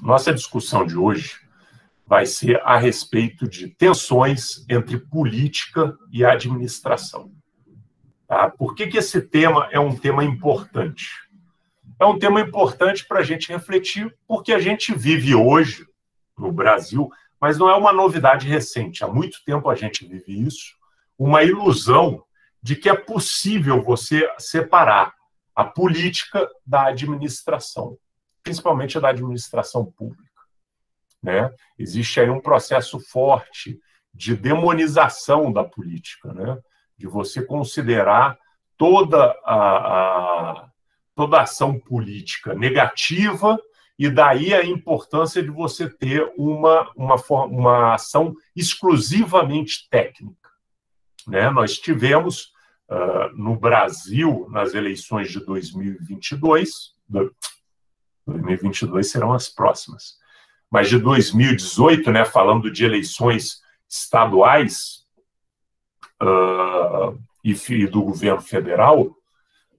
Nossa discussão de hoje vai ser a respeito de tensões entre política e administração. Tá? Por que esse tema é um tema importante? É um tema importante para a gente refletir, porque a gente vive hoje, no Brasil, mas não é uma novidade recente. Há muito tempo a gente vive isso, uma ilusão de que é possível você separar a política da administração, principalmente da administração pública. Né? Existe aí um processo forte de demonização da política, né? De você considerar toda a ação política negativa, e daí a importância de você ter uma ação exclusivamente técnica. Né? Nós tivemos, no Brasil, nas eleições de 2022 serão as próximas, mas de 2018, né, falando de eleições estaduais e do governo federal,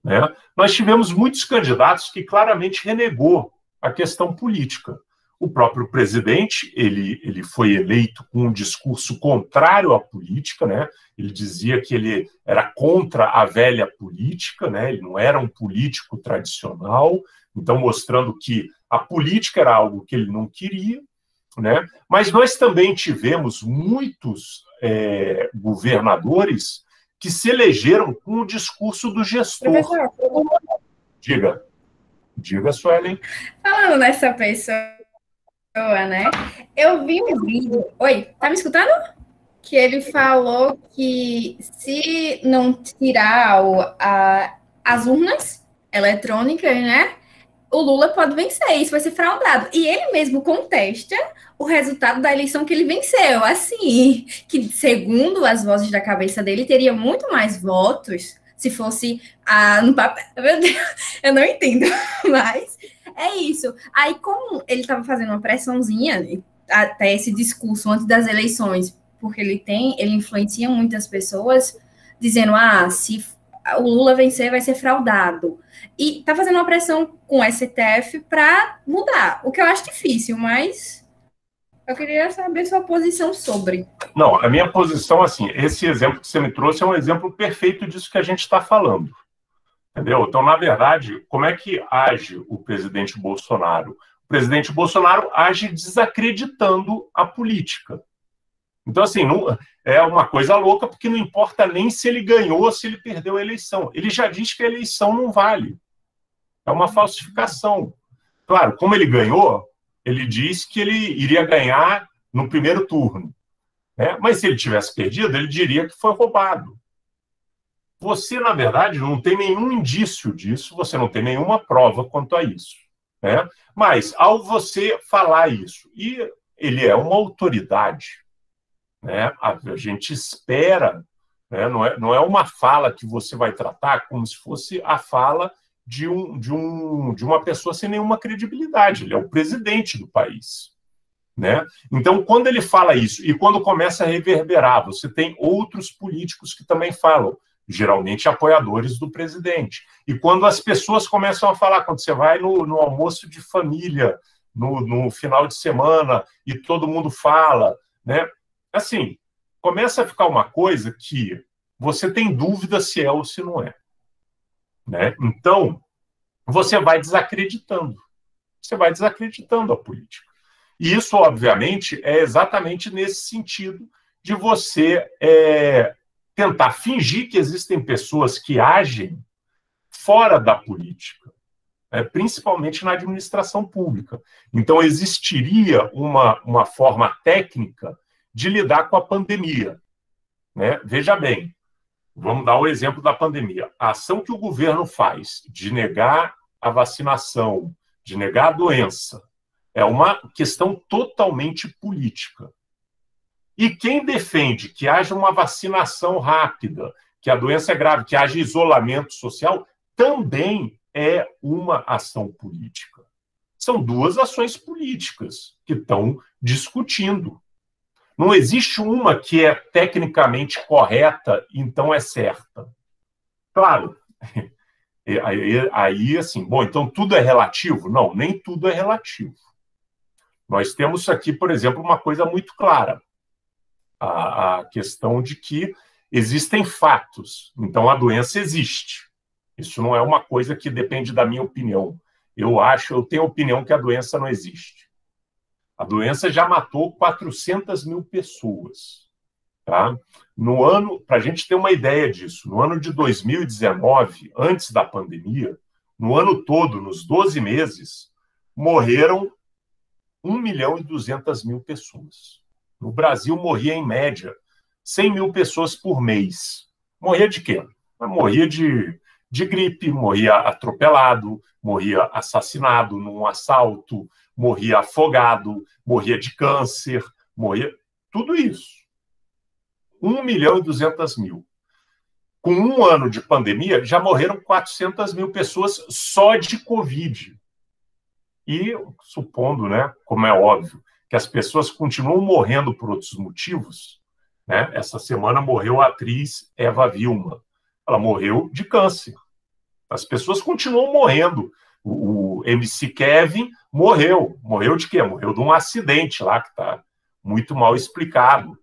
né, nós tivemos muitos candidatos que claramente renegou a questão política. O próprio presidente, ele foi eleito com um discurso contrário à política, né? Ele dizia que ele era contra a velha política, né? Ele não era um político tradicional, então mostrando que a política era algo que ele não queria, né? Mas nós também tivemos muitos governadores que se elegeram com o discurso do gestor. Professor, Diga, Suelen. falando nessa pessoa, né? Eu vi um vídeo. Oi, tá me escutando? Que ele falou que se não tirar as urnas eletrônicas, né? O Lula pode vencer, isso vai ser fraudado. E ele mesmo contesta o resultado da eleição que ele venceu. Assim, que segundo as vozes da cabeça dele, teria muito mais votos se fosse no papel. Meu Deus, eu não entendo, mas é isso. Aí, como ele estava fazendo uma pressãozinha, até esse discurso antes das eleições, porque ele influencia muitas pessoas, dizendo, se o Lula vencer, vai ser fraudado. E tá fazendo uma pressão com o STF para mudar, o que eu acho difícil, mas eu queria saber sua posição sobre. Não, a minha posição, assim, esse exemplo que você me trouxe é um exemplo perfeito disso que a gente está falando. Entendeu? Então, na verdade, como é que age o presidente Bolsonaro? O presidente Bolsonaro age desacreditando a política. Então, assim, não, é uma coisa louca, porque não importa nem se ele ganhou ou se ele perdeu a eleição. Ele já diz que a eleição não vale. É uma falsificação. Claro, como ele ganhou, ele diz que ele iria ganhar no primeiro turno. Né? Mas se ele tivesse perdido, ele diria que foi roubado. Você, na verdade, não tem nenhum indício disso, você não tem nenhuma prova quanto a isso. Né? Mas, ao você falar isso, e ele é uma autoridade, né? A gente espera, né? Não é uma fala que você vai tratar como se fosse a fala de uma pessoa sem nenhuma credibilidade. Ele é o presidente do país. Né? Então, quando ele fala isso, e quando começa a reverberar, você tem outros políticos que também falam, geralmente apoiadores do presidente. E quando as pessoas começam a falar, quando você vai no almoço de família, no final de semana, e todo mundo fala, né? Assim, começa a ficar uma coisa que você tem dúvida se é ou se não é. Né? Então, você vai desacreditando. Você vai desacreditando a política. E isso, obviamente, é exatamente nesse sentido de você tentar fingir que existem pessoas que agem fora da política, principalmente na administração pública. Então, existiria uma forma técnica de lidar com a pandemia. Né? Veja bem, vamos dar o exemplo da pandemia. A ação que o governo faz de negar a vacinação, de negar a doença, é uma questão totalmente política. E quem defende que haja uma vacinação rápida, que a doença é grave, que haja isolamento social, também é uma ação política. São duas ações políticas que estão discutindo. Não existe uma que é tecnicamente correta, então é certa. Claro, aí assim, bom, então tudo é relativo? Não, nem tudo é relativo. Nós temos aqui, por exemplo, uma coisa muito clara, a questão de que existem fatos, então a doença existe. Isso não é uma coisa que depende da minha opinião. Eu tenho a opinião que a doença não existe. A doença já matou 400 mil pessoas. Tá? No ano, para a gente ter uma ideia disso, no ano de 2019, antes da pandemia, no ano todo, nos 12 meses, morreram 1.200.000 pessoas. No Brasil, morria, em média, 100 mil pessoas por mês. Morria de quê? Morria de gripe, morria atropelado, morria assassinado num assalto, morria afogado, morria de câncer, morria... Tudo isso. 1.200.000. Com um ano de pandemia, já morreram 400 mil pessoas só de Covid. E, supondo, né, como é óbvio, que as pessoas continuam morrendo por outros motivos, né? Essa semana morreu a atriz Eva Vilma. Ela morreu de câncer. As pessoas continuam morrendo. O MC Kevin morreu. Morreu de quê? Morreu de um acidente lá, que está muito mal explicado.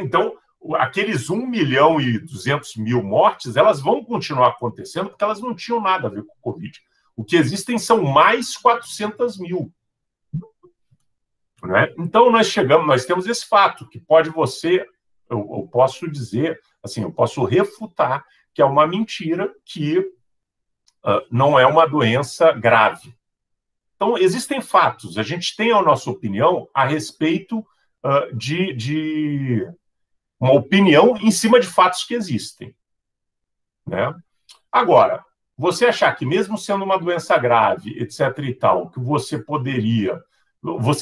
Então, aqueles 1.200.000 mortes, elas vão continuar acontecendo porque elas não tinham nada a ver com o Covid. O que existem são mais 400 mil. Né? Então, nós temos esse fato, que eu posso dizer, assim, eu posso refutar que é uma mentira, que não é uma doença grave. Então, existem fatos, a gente tem a nossa opinião a respeito de uma opinião em cima de fatos que existem. Né? Agora, você achar que mesmo sendo uma doença grave, etc. e tal, que você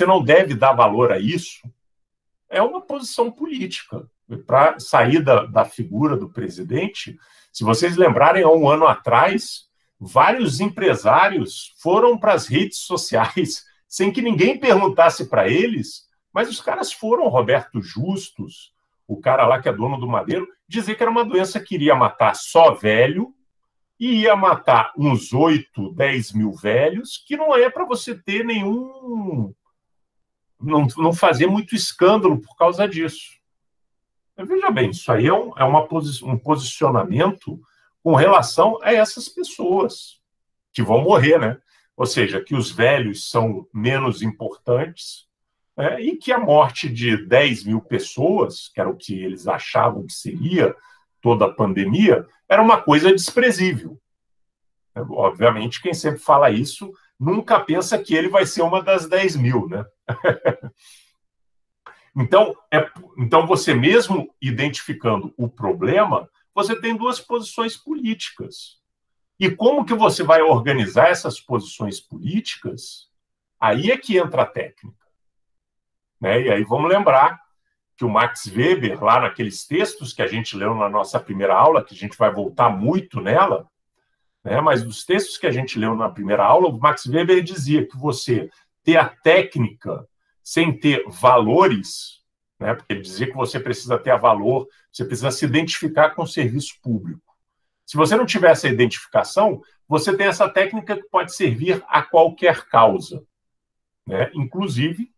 não deve dar valor a isso, é uma posição política. Para sair da figura do presidente, se vocês lembrarem, há um ano atrás, vários empresários foram para as redes sociais sem que ninguém perguntasse para eles, mas os caras foram, Roberto Justus, o cara lá que é dono do Madeiro, dizer que era uma doença que iria matar só velho e ia matar uns 8, 10 mil velhos, que não é para você ter nenhum... Não fazer muito escândalo por causa disso. Veja bem, isso aí é um posicionamento com relação a essas pessoas que vão morrer, né? Ou seja, que os velhos são menos importantes, né? E que a morte de 10 mil pessoas, que era o que eles achavam que seria toda a pandemia, era uma coisa desprezível. Obviamente, quem sempre fala isso nunca pensa que ele vai ser uma das 10 mil, né? Então, você mesmo identificando o problema, você tem duas posições políticas. E como que você vai organizar essas posições políticas? Aí é que entra a técnica. Né? E aí vamos lembrar que o Max Weber, lá naqueles textos que a gente leu na nossa primeira aula, que a gente vai voltar muito nela, né? Mas dos textos que a gente leu na primeira aula, o Max Weber dizia que você ter a técnica sem ter valores, né? Porque ele dizia que você precisa ter valor, você precisa se identificar com o serviço público. Se você não tiver essa identificação, você tem essa técnica que pode servir a qualquer causa. Né? Inclusive,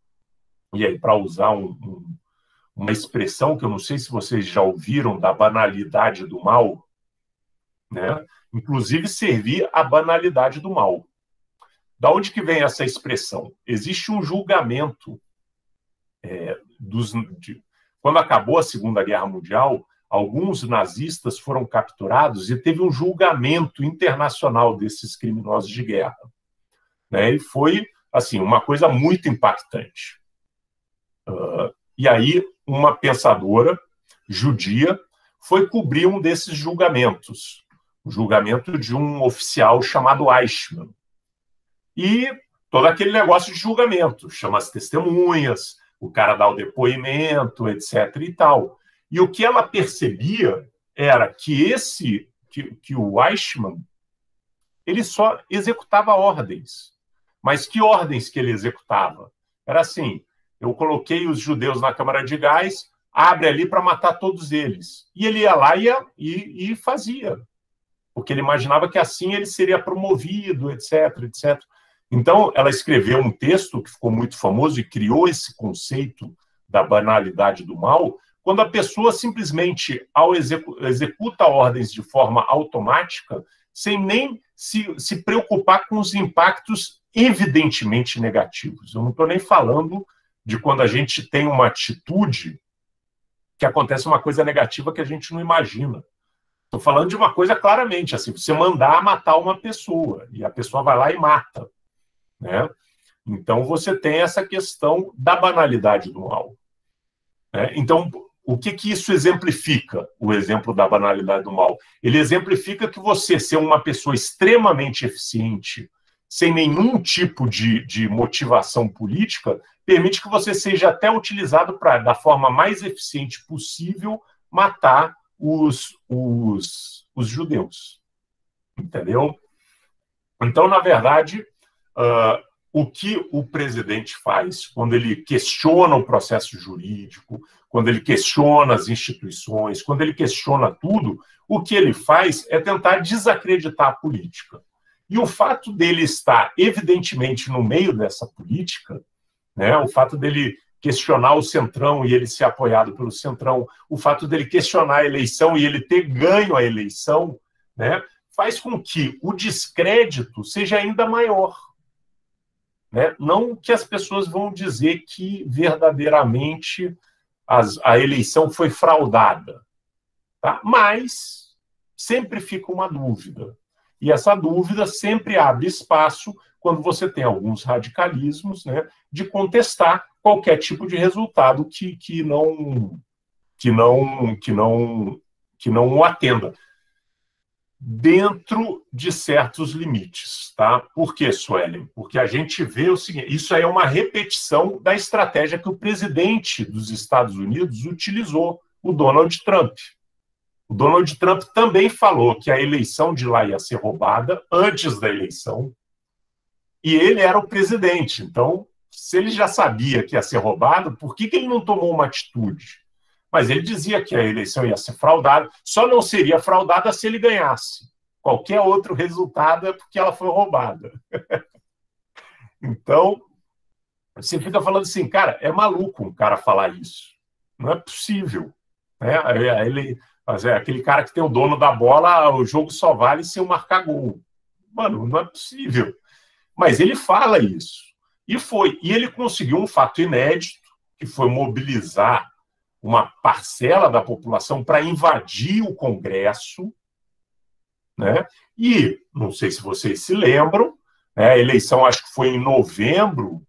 e aí para usar uma expressão que eu não sei se vocês já ouviram, da banalidade do mal, né? Inclusive servir a banalidade do mal. Da onde que vem essa expressão? Existe um julgamento. Quando acabou a Segunda Guerra Mundial, alguns nazistas foram capturados e teve um julgamento internacional desses criminosos de guerra. Né? E foi assim, uma coisa muito impactante. E aí, uma pensadora judia foi cobrir um desses julgamentos, o julgamento de um oficial chamado Eichmann. E todo aquele negócio de julgamento, chama as testemunhas, o cara dá o depoimento, etc. e tal. E o que ela percebia era que o Eichmann, ele só executava ordens. Mas que ordens que ele executava? Era assim, eu coloquei os judeus na câmara de gás, abre ali para matar todos eles. E ele ia lá e fazia. Porque ele imaginava que assim ele seria promovido, etc, etc. Então, ela escreveu um texto que ficou muito famoso e criou esse conceito da banalidade do mal, quando a pessoa simplesmente, ao executa ordens de forma automática, sem nem se preocupar com os impactos evidentemente negativos. Eu não estou nem falando de quando a gente tem uma atitude que acontece uma coisa negativa que a gente não imagina. Estou falando de uma coisa claramente, assim, você mandar matar uma pessoa, e a pessoa vai lá e mata, né? Então, você tem essa questão da banalidade do mal. Né? Então, o que isso exemplifica, o exemplo da banalidade do mal? Ele exemplifica que você ser uma pessoa extremamente eficiente, sem nenhum tipo de motivação política, permite que você seja até utilizado para, da forma mais eficiente possível, matar os judeus. Entendeu? Então, na verdade, o que o presidente faz quando ele questiona o processo jurídico, quando ele questiona as instituições, quando ele questiona tudo, o que ele faz é tentar desacreditar a política. E o fato dele estar, evidentemente, no meio dessa política, né, o fato dele questionar o Centrão e ele ser apoiado pelo Centrão, o fato dele questionar a eleição e ele ter ganho a eleição, né, faz com que o descrédito seja ainda maior. Né? Não que as pessoas vão dizer que verdadeiramente a eleição foi fraudada, tá? Mas sempre fica uma dúvida. E essa dúvida sempre abre espaço, quando você tem alguns radicalismos, né, de contestar qualquer tipo de resultado que não o atenda, dentro de certos limites, tá? Por que, Suelen? Porque a gente vê o seguinte, isso aí é uma repetição da estratégia que o presidente dos Estados Unidos utilizou, o Donald Trump. O Donald Trump também falou que a eleição de lá ia ser roubada antes da eleição, e ele era o presidente. Então, se ele já sabia que ia ser roubado, por que ele não tomou uma atitude? Mas ele dizia que a eleição ia ser fraudada, só não seria fraudada se ele ganhasse. Qualquer outro resultado é porque ela foi roubada. Então, você fica falando assim, cara, é maluco um cara falar isso. Não é possível. Né? Aquele cara que tem o dono da bola, o jogo só vale se eu marcar gol. Mano, não é possível. Mas ele fala isso. E ele conseguiu um fato inédito, que foi mobilizar uma parcela da população para invadir o Congresso, né? E, não sei se vocês se lembram, né, a eleição acho que foi em novembro,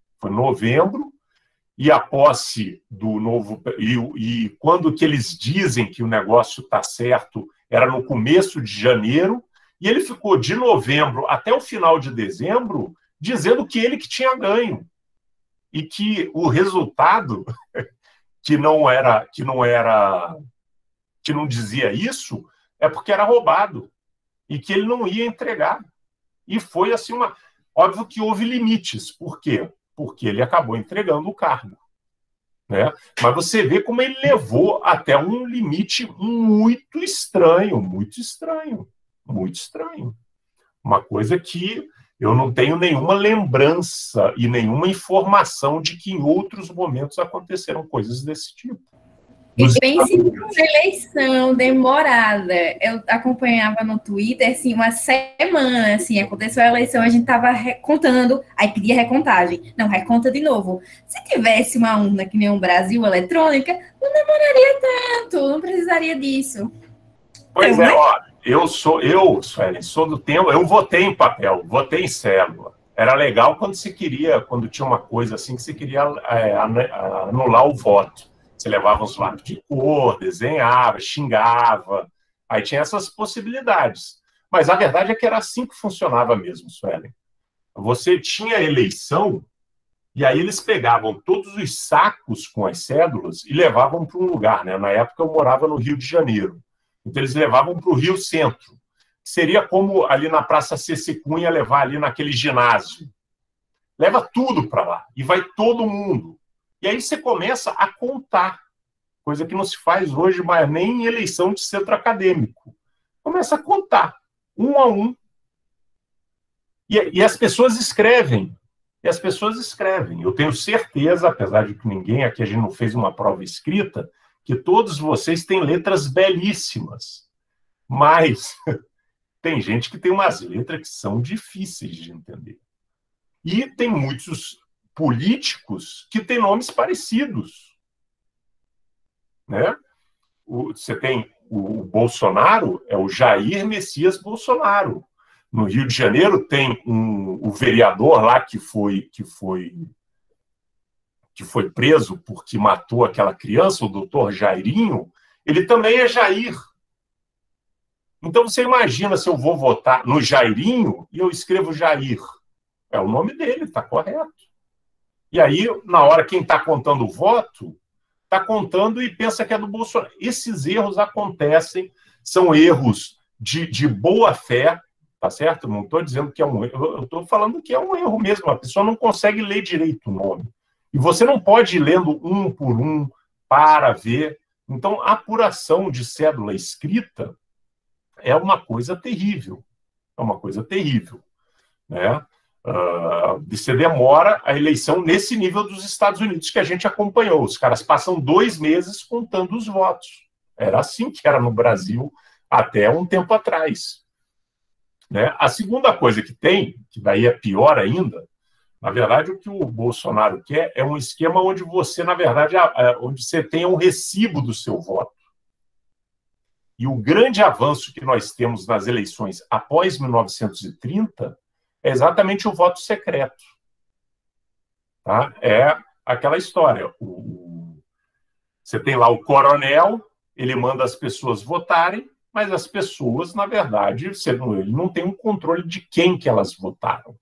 e a posse do novo... E quando que eles dizem que o negócio está certo, era no começo de janeiro, e ele ficou de novembro até o final de dezembro dizendo que ele que tinha ganho, e que o resultado... que não dizia isso, é porque era roubado e que ele não ia entregar. E foi assim óbvio que houve limites. Por quê? Porque ele acabou entregando o cargo. Né? Mas você vê como ele levou até um limite muito estranho, muito estranho, muito estranho. Uma coisa que eu não tenho nenhuma lembrança e nenhuma informação de que em outros momentos aconteceram coisas desse tipo. E pense numa eleição demorada. Eu acompanhava no Twitter, assim, uma semana, assim, aconteceu a eleição, a gente estava recontando, aí pedia recontagem. Não, reconta de novo. Se tivesse uma urna que nem um Brasil eletrônica, não demoraria tanto, não precisaria disso. Pois então, ó, Suelen, sou do tempo, eu votei em papel, votei em célula. Era legal quando tinha uma coisa assim que você queria anular o voto. Você levava uns lápis de cor, desenhava, xingava, aí tinha essas possibilidades. Mas a verdade é que era assim que funcionava mesmo, Suelen. Você tinha eleição, e aí eles pegavam todos os sacos com as cédulas e levavam para um lugar, né? Na época eu morava no Rio de Janeiro. Então, eles levavam para o Rio Centro. Seria como ali na Praça C.C. Cunha levar ali naquele ginásio. Leva tudo para lá. E vai todo mundo. E aí você começa a contar. Coisa que não se faz hoje, mas nem em eleição de centro acadêmico. Começa a contar, um a um. E as pessoas escrevem. E as pessoas escrevem. Eu tenho certeza, apesar de que ninguém aqui, a gente não fez uma prova escrita, que todos vocês têm letras belíssimas. Mas tem gente que tem umas letras que são difíceis de entender. E tem muitos políticos que têm nomes parecidos. Né? Você tem o Bolsonaro, é o Jair Messias Bolsonaro. No Rio de Janeiro tem o vereador lá que foi preso porque matou aquela criança, o doutor Jairinho, ele também é Jair. Então você imagina se eu vou votar no Jairinho e eu escrevo Jair. É o nome dele, está correto. E aí, na hora, quem está contando o voto, está contando e pensa que é do Bolsonaro. Esses erros acontecem, são erros de boa fé, tá certo? Não estou dizendo que é um erro, eu estou falando que é um erro mesmo. A pessoa não consegue ler direito o nome. E você não pode ir lendo um por um para ver. Então, a apuração de cédula escrita é uma coisa terrível. É uma coisa terrível. Né? Você demora a eleição nesse nível dos Estados Unidos que a gente acompanhou. Os caras passam 2 meses contando os votos. Era assim que era no Brasil até um tempo atrás. Né? A segunda coisa que tem, que daí é pior ainda, na verdade, o que o Bolsonaro quer é um esquema onde você, na verdade, onde você tenha um recibo do seu voto. E o grande avanço que nós temos nas eleições após 1930 é exatamente o voto secreto. Tá? É aquela história. Você tem lá o coronel, ele manda as pessoas votarem, mas as pessoas, na verdade, ele não tem um controle de quem que elas votaram.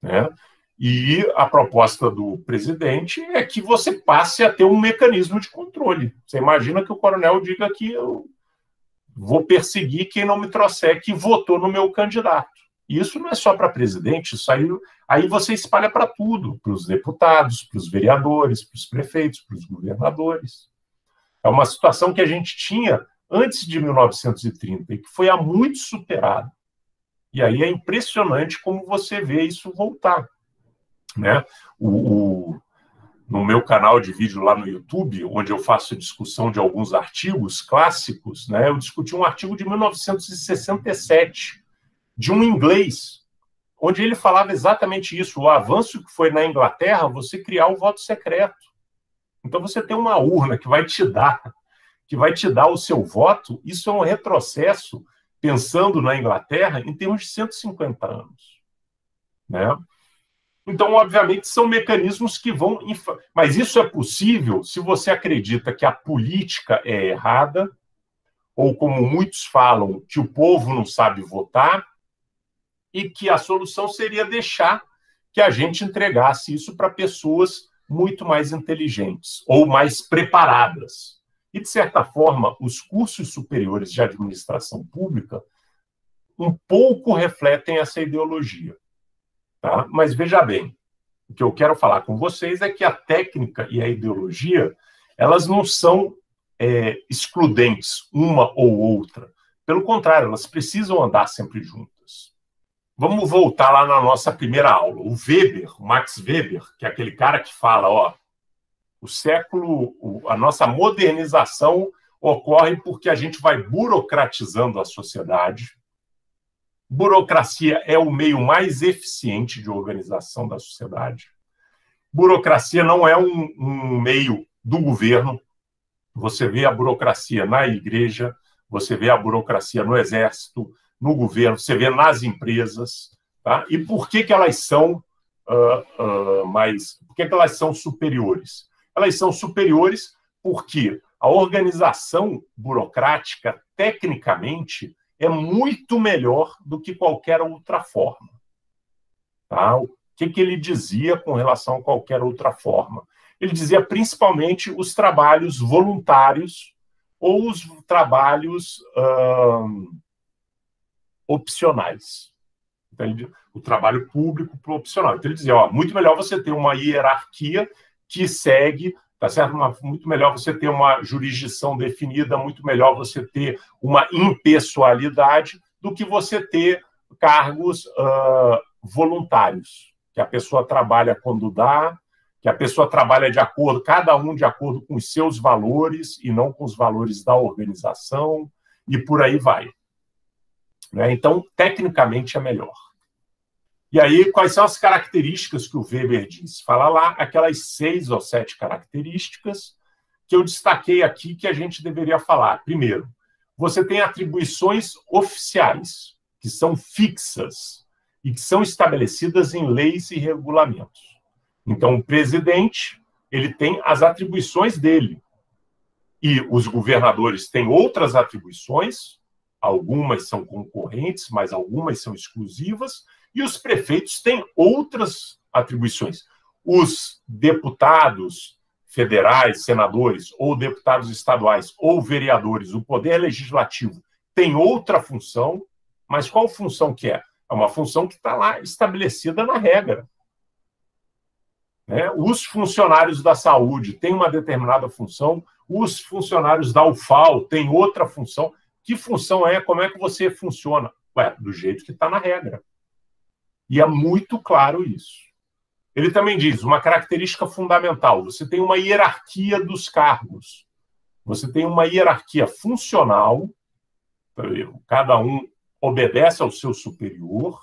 Né? E a proposta do presidente é que você passe a ter um mecanismo de controle. Você imagina que o coronel diga que eu vou perseguir quem não me trouxer que votou no meu candidato. E isso não é só para presidente, isso aí você espalha para tudo, para os deputados, para os vereadores, para os prefeitos, para os governadores. É uma situação que a gente tinha antes de 1930 e que foi há muito superada. E aí é impressionante como você vê isso voltar. Né? No meu canal de vídeo lá no YouTube, onde eu faço discussão de alguns artigos clássicos, né, eu discuti um artigo de 1967, de um inglês, onde ele falava exatamente isso, o avanço que foi na Inglaterra, você criar o voto secreto. Então você tem uma urna que vai te dar o seu voto, isso é um retrocesso, pensando na Inglaterra, em termos de 150 anos. Né? Então, obviamente, são mecanismos que vão... Mas isso é possível se você acredita que a política é errada, ou, como muitos falam, que o povo não sabe votar, e que a solução seria deixar que a gente entregasse isso para pessoas muito mais inteligentes, ou mais preparadas. E, de certa forma, os cursos superiores de administração pública um pouco refletem essa ideologia. Tá? Mas veja bem, o que eu quero falar com vocês é que a técnica e a ideologia, elas não são excludentes, uma ou outra. Pelo contrário, elas precisam andar sempre juntas. Vamos voltar lá na nossa primeira aula. O Weber, o Max Weber, que é aquele cara que fala, a nossa modernização ocorre porque a gente vai burocratizando a sociedade. Burocracia é o meio mais eficiente de organização da sociedade. Burocracia não é um meio do governo. Você vê a burocracia na igreja, você vê a burocracia no exército, no governo, você vê nas empresas. Tá? E por que elas são por que elas são superiores? Elas são superiores porque a organização burocrática, tecnicamente, é muito melhor do que qualquer outra forma. Tá? O que ele dizia com relação a qualquer outra forma? Ele dizia principalmente os trabalhos voluntários ou os trabalhos opcionais. Então, o trabalho público para o opcional. Então, ele dizia, muito melhor você ter uma hierarquia que segue, tá certo? Muito melhor você ter uma jurisdição definida, muito melhor você ter uma impessoalidade do que você ter cargos voluntários, que a pessoa trabalha quando dá, que a pessoa trabalha de acordo, cada um de acordo com os seus valores e não com os valores da organização, e por aí vai. Né? Então, tecnicamente, é melhor. E aí, quais são as características que o Weber diz? Fala lá aquelas 6 ou 7 características que eu destaquei aqui que a gente deveria falar. Primeiro, você tem atribuições oficiais, que são fixas e que são estabelecidas em leis e regulamentos. Então, o presidente, ele tem as atribuições dele. E os governadores têm outras atribuições, algumas são concorrentes, mas algumas são exclusivas, e os prefeitos têm outras atribuições. Os deputados federais, senadores, ou deputados estaduais, ou vereadores, o poder legislativo tem outra função, mas qual função que é? É uma função que está lá estabelecida na regra. Né? Os funcionários da saúde têm uma determinada função, os funcionários da UFAL têm outra função. Que função é? Como é que você funciona? Ué, do jeito que está na regra. E é muito claro isso. Ele também diz, uma característica fundamental, você tem uma hierarquia dos cargos. Você tem uma hierarquia funcional, cada um obedece ao seu superior,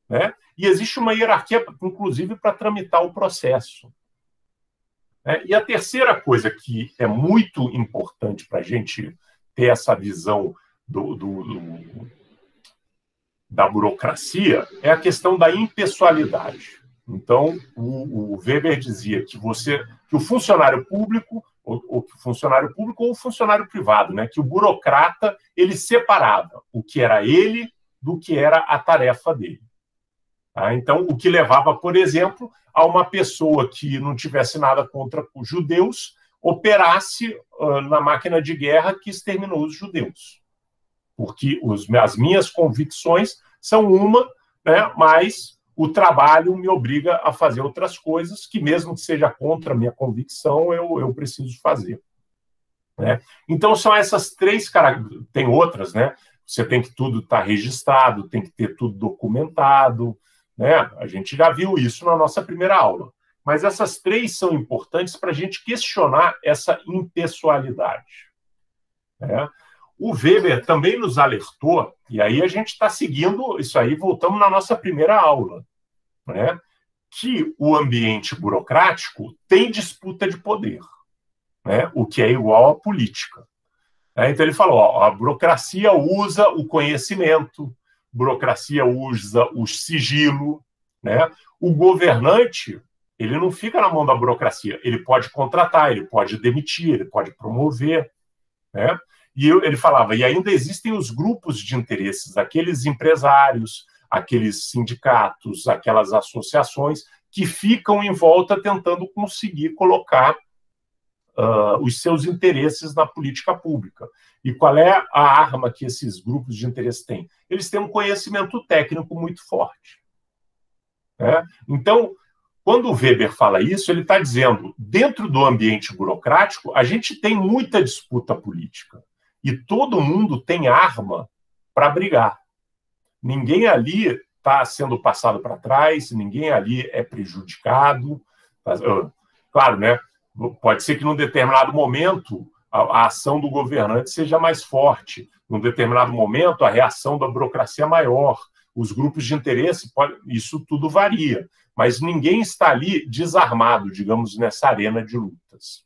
né? E existe uma hierarquia, inclusive, para tramitar o processo. E a terceira coisa que é muito importante para a gente ter essa visão da burocracia é a questão da impessoalidade. Então, o Weber dizia que o funcionário público, ou o funcionário privado, né, que o burocrata, ele separava o que era ele do que era a tarefa dele. Tá? Então, o que levava, por exemplo, a uma pessoa que não tivesse nada contra os judeus operasse na máquina de guerra que exterminou os judeus. Porque as minhas convicções são uma, né, mas o trabalho me obriga a fazer outras coisas que, mesmo que seja contra a minha convicção, eu preciso fazer. Né? Então, são essas 3 características. Tem outras, né? Você tem que tudo estar registrado, tem que ter tudo documentado. Né? A gente já viu isso na nossa primeira aula. Mas essas 3 são importantes para a gente questionar essa impessoalidade. Né? O Weber também nos alertou, e aí a gente está seguindo isso aí, voltamos na nossa primeira aula, né? Que o ambiente burocrático tem disputa de poder, né? O que é igual à política. Então ele falou, a burocracia usa o conhecimento, a burocracia usa o sigilo, né? O governante, ele não fica na mão da burocracia, ele pode contratar, ele pode demitir, ele pode promover, né? E ele falava, e ainda existem os grupos de interesses, aqueles empresários, aqueles sindicatos, aquelas associações que ficam em volta tentando conseguir colocar os seus interesses na política pública. E qual é a arma que esses grupos de interesse têm? Eles têm um conhecimento técnico muito forte. Né? Então, quando o Weber fala isso, ele está dizendo, dentro do ambiente burocrático, a gente tem muita disputa política. E todo mundo tem arma para brigar. Ninguém ali está sendo passado para trás, ninguém ali é prejudicado. Claro, né? Pode ser que num determinado momento a ação do governante seja mais forte, num determinado momento a reação da burocracia é maior, os grupos de interesse, isso tudo varia, mas ninguém está ali desarmado, digamos, nessa arena de lutas.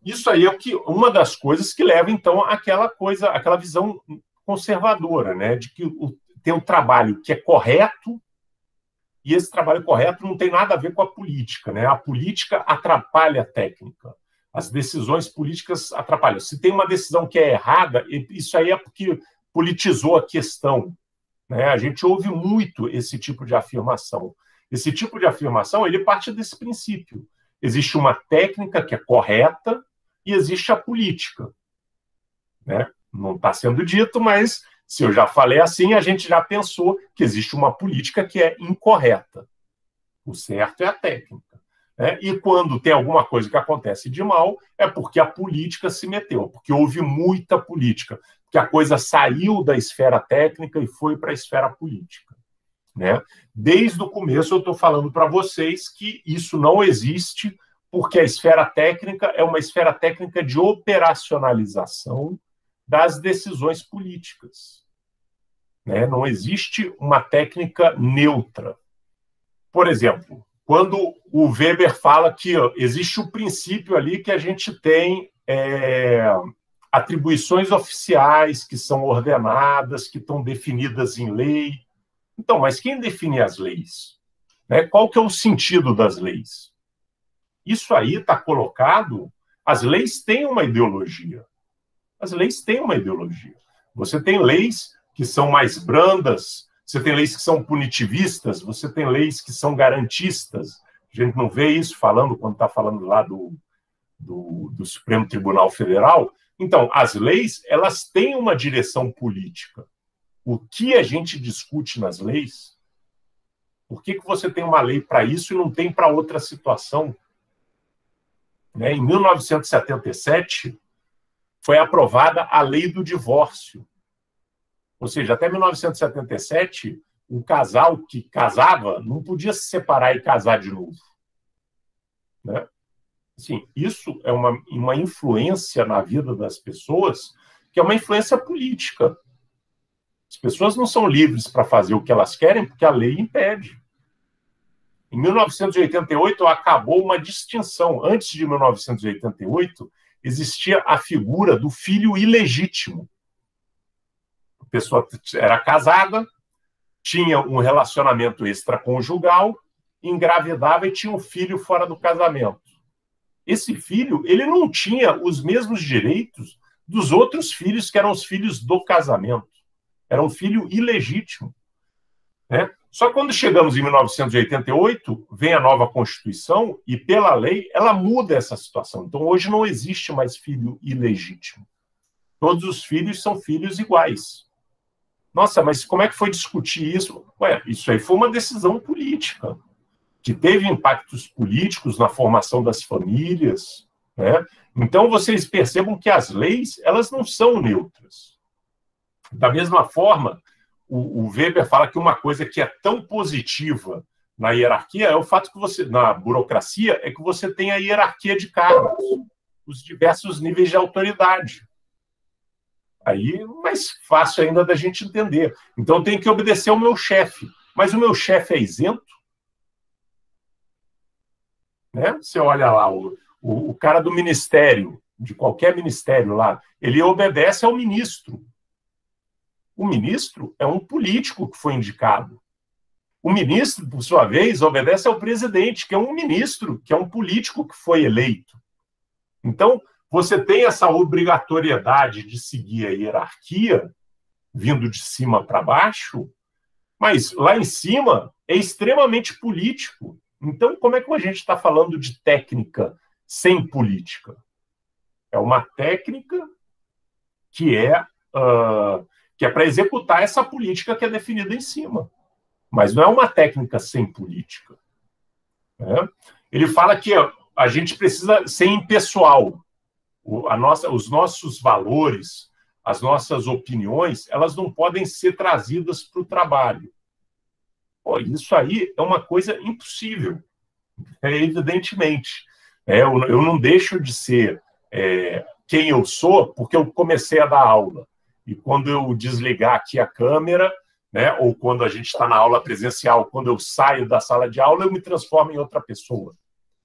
Isso aí é uma das coisas que leva, então, àquela visão conservadora, né? De que tem um trabalho que é correto, e esse trabalho correto não tem nada a ver com a política, né? A política atrapalha a técnica. As decisões políticas atrapalham. Se tem uma decisão que é errada, isso aí é porque politizou a questão. Né? A gente ouve muito esse tipo de afirmação. Esse tipo de afirmação, ele parte desse princípio. Existe uma técnica que é correta e existe a política. Né? Não está sendo dito, mas se eu já falei assim, a gente já pensou que existe uma política que é incorreta. O certo é a técnica. Né? E quando tem alguma coisa que acontece de mal, é porque a política se meteu, porque houve muita política, porque a coisa saiu da esfera técnica e foi para a esfera política. né? Desde o começo eu estou falando para vocês que isso não existe, porque a esfera técnica é uma esfera técnica de operacionalização das decisões políticas, né? Não existe uma técnica neutra. Por exemplo, quando o Weber fala que existe o princípio ali que a gente tem atribuições oficiais que são ordenadas, que estão definidas em lei. Então, mas quem define as leis? Né? Qual que é o sentido das leis? Isso aí está colocado... As leis têm uma ideologia. As leis têm uma ideologia. Você tem leis que são mais brandas, você tem leis que são punitivistas, você tem leis que são garantistas. A gente não vê isso falando quando está falando lá do Supremo Tribunal Federal. Então, as leis, elas têm uma direção política. O que a gente discute nas leis? Por que você tem uma lei para isso e não tem para outra situação? Né? Em 1977, foi aprovada a Lei do Divórcio. Ou seja, até 1977, um casal que casava não podia se separar e casar de novo. Né? Assim, isso é uma influência na vida das pessoas, que é uma influência política. As pessoas não são livres para fazer o que elas querem porque a lei impede. Em 1988, acabou uma distinção. Antes de 1988, existia a figura do filho ilegítimo. A pessoa era casada, tinha um relacionamento extraconjugal, engravidava e tinha um filho fora do casamento. Esse filho, ele não tinha os mesmos direitos dos outros filhos, que eram os filhos do casamento. Era um filho ilegítimo. Né? Só que quando chegamos em 1988, vem a nova Constituição e, pela lei, ela muda essa situação. Então, hoje não existe mais filho ilegítimo. Todos os filhos são filhos iguais. Nossa, mas como é que foi discutir isso? Ué, isso aí foi uma decisão política, que teve impactos políticos na formação das famílias. Né? Então, vocês percebam que as leis, elas não são neutras. Da mesma forma, o Weber fala que uma coisa que é tão positiva na hierarquia é o fato que você, na burocracia, é que você tem a hierarquia de cargos, os diversos níveis de autoridade. Aí é mais fácil ainda da gente entender. Então, tem que obedecer ao meu chefe. Mas o meu chefe é isento? Né? Você olha lá, o cara do ministério, de qualquer ministério lá, ele obedece ao ministro. O ministro é um político que foi indicado. O ministro, por sua vez, obedece ao presidente, que é um ministro, que é um político que foi eleito. Então, você tem essa obrigatoriedade de seguir a hierarquia, vindo de cima para baixo, mas lá em cima é extremamente político. Então, como é que a gente está falando de técnica sem política? É uma técnica que é para executar essa política que é definida em cima. Mas não é uma técnica sem política. Né? Ele fala que a gente precisa ser impessoal. Os nossos valores, as nossas opiniões, elas não podem ser trazidas para o trabalho. Pô, isso aí é uma coisa impossível, evidentemente. Eu não deixo de ser quem eu sou porque eu comecei a dar aula. E quando eu desligar aqui a câmera, né, ou quando a gente está na aula presencial, quando eu saio da sala de aula, eu me transformo em outra pessoa.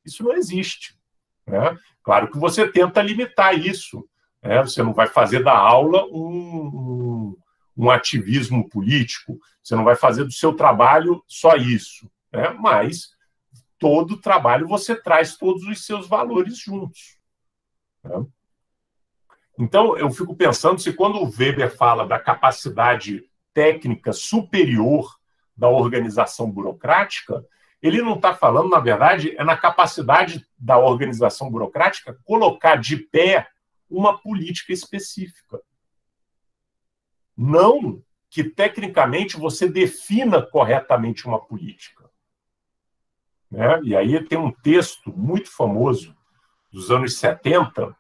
Isso não existe. Né? Claro que você tenta limitar isso. Né? Você não vai fazer da aula um ativismo político, você não vai fazer do seu trabalho só isso. Né? Mas todo trabalho você traz todos os seus valores juntos. Né? Então, eu fico pensando se quando o Weber fala da capacidade técnica superior da organização burocrática, ele não está falando, na verdade, na capacidade da organização burocrática colocar de pé uma política específica. Não que, tecnicamente, você defina corretamente uma política. Né? E aí tem um texto muito famoso dos anos 70,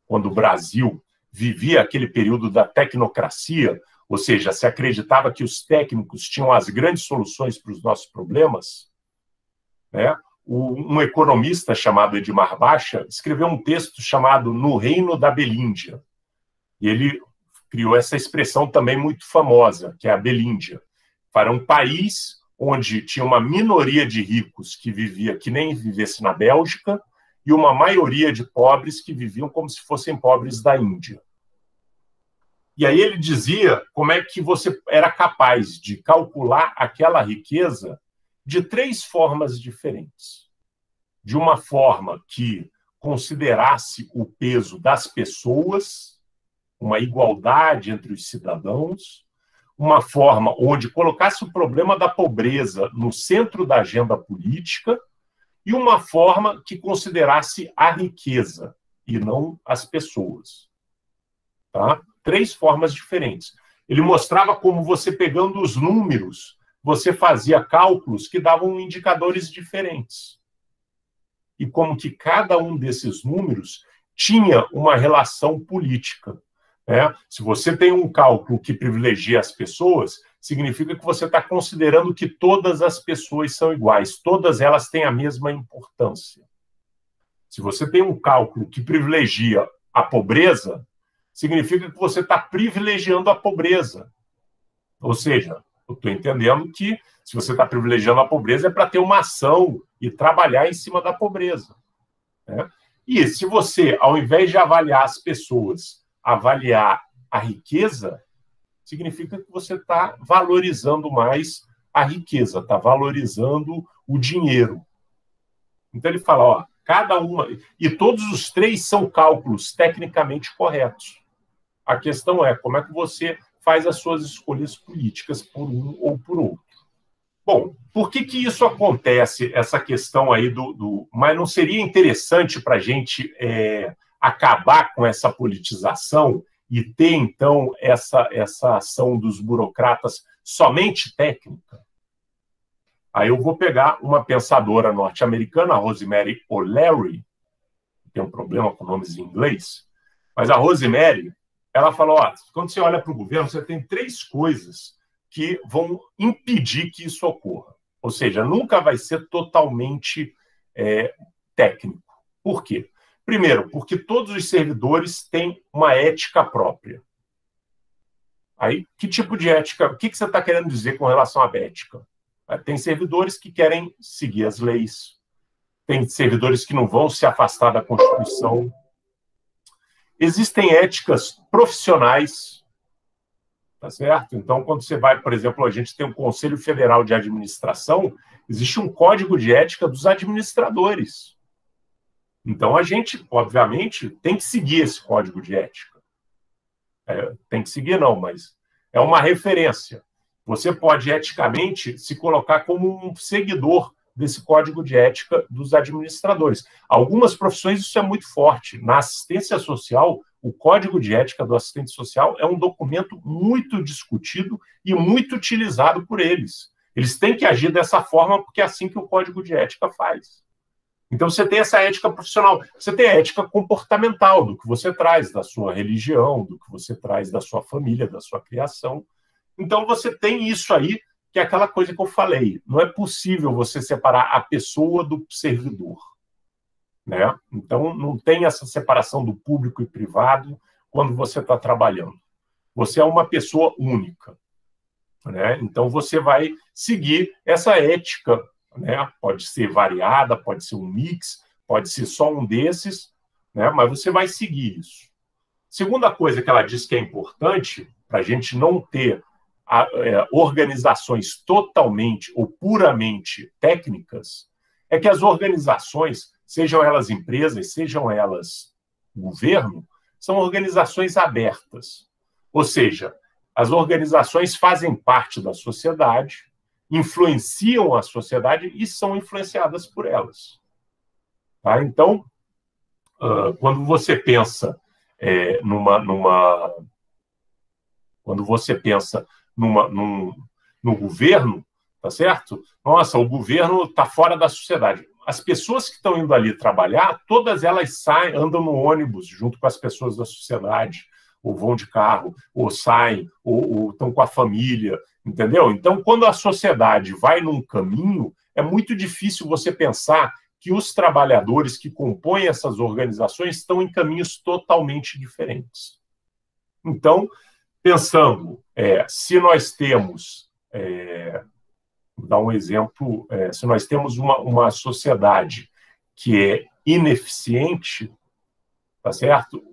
quando o Brasil vivia aquele período da tecnocracia, ou seja, se acreditava que os técnicos tinham as grandes soluções para os nossos problemas, né? Um economista chamado Edmar Baixa escreveu um texto chamado No Reino da Belíndia. E ele criou essa expressão também muito famosa, que é a Belíndia. Para um país onde tinha uma minoria de ricos que vivia que nem vivesse na Bélgica e uma maioria de pobres que viviam como se fossem pobres da Índia. E aí ele dizia como é que você era capaz de calcular aquela riqueza de 3 formas diferentes. De uma forma que considerasse o peso das pessoas, uma igualdade entre os cidadãos, uma forma onde colocasse o problema da pobreza no centro da agenda política e uma forma que considerasse a riqueza e não as pessoas. Tá? 3 formas diferentes. Ele mostrava como você, pegando os números, você fazia cálculos que davam indicadores diferentes. E como que cada um desses números tinha uma relação política. Né? Se você tem um cálculo que privilegia as pessoas, significa que você está considerando que todas as pessoas são iguais, todas elas têm a mesma importância. Se você tem um cálculo que privilegia a pobreza, significa que você está privilegiando a pobreza. Ou seja, eu estou entendendo que se você está privilegiando a pobreza é para ter uma ação e trabalhar em cima da pobreza. Né? E se você, ao invés de avaliar as pessoas, avaliar a riqueza, significa que você está valorizando mais a riqueza, está valorizando o dinheiro. Então ele fala, ó, cada uma... E todos os 3 são cálculos tecnicamente corretos. A questão é como é que você faz as suas escolhas políticas por um ou por outro. Bom, por que isso acontece, essa questão aí Mas não seria interessante para a gente acabar com essa politização e ter, então, essa ação dos burocratas somente técnica? Aí eu vou pegar uma pensadora norte-americana, a Rosemary O'Leary, tem um problema com nomes em inglês, mas a Rosemary, ela falou, ó, quando você olha para o governo, você tem 3 coisas que vão impedir que isso ocorra. Ou seja, nunca vai ser totalmente técnico. Por quê? Primeiro, porque todos os servidores têm uma ética própria. Aí, que tipo de ética? O que você está querendo dizer com relação à ética? Tem servidores que querem seguir as leis, tem servidores que não vão se afastar da Constituição. Existem éticas profissionais, tá certo? Então, quando você vai, por exemplo, a gente tem um Conselho Federal de Administração, existe um código de ética dos administradores. Então, a gente, obviamente, tem que seguir esse código de ética. Tem que seguir, não, mas é uma referência. Você pode, eticamente, se colocar como um seguidor desse código de ética dos administradores. Algumas profissões isso é muito forte. Na assistência social, o código de ética do assistente social é um documento muito discutido e muito utilizado por eles. Eles têm que agir dessa forma porque é assim que o código de ética faz. Então você tem essa ética profissional, você tem a ética comportamental, do que você traz da sua religião, do que você traz da sua família, da sua criação. Então você tem isso aí, que é aquela coisa que eu falei. Não é possível você separar a pessoa do servidor. Né? Então, não tem essa separação do público e privado quando você está trabalhando. Você é uma pessoa única. Né? Então, você vai seguir essa ética. Né? Pode ser variada, pode ser um mix, pode ser só um desses, né? Mas você vai seguir isso. Segunda coisa que ela diz que é importante, para a gente não ter organizações totalmente ou puramente técnicas, é que as organizações, sejam elas empresas, sejam elas governo, são organizações abertas. Ou seja, as organizações fazem parte da sociedade, influenciam a sociedade e são influenciadas por elas. Tá? Então, quando você pensa quando você pensa no governo, tá certo? Nossa, o governo está fora da sociedade. As pessoas que estão indo ali trabalhar, todas elas andam no ônibus junto com as pessoas da sociedade. ou vão de carro, ou saem, ou estão com a família, entendeu? Então, quando a sociedade vai num caminho, é muito difícil você pensar que os trabalhadores que compõem essas organizações estão em caminhos totalmente diferentes. Então, pensando, se nós temos, vou dar um exemplo, se nós temos uma sociedade que é ineficiente, tá certo?